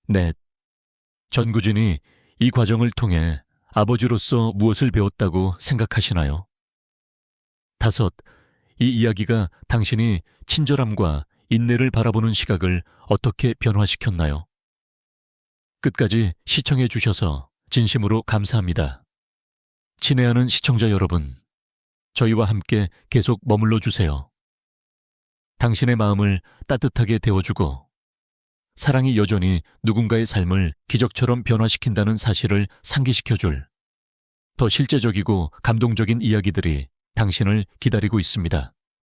넷, 전구진이 이 과정을 통해 아버지로서 무엇을 배웠다고 생각하시나요? 다섯, 이 이야기가 당신이 친절함과 인내를 바라보는 시각을 어떻게 변화시켰나요? 끝까지 시청해 주셔서 진심으로 감사합니다. 친애하는 시청자 여러분, 저희와 함께 계속 머물러 주세요. 당신의 마음을 따뜻하게 데워주고 사랑이 여전히 누군가의 삶을 기적처럼 변화시킨다는 사실을 상기시켜줄 더 실제적이고 감동적인 이야기들이 당신을 기다리고 있습니다.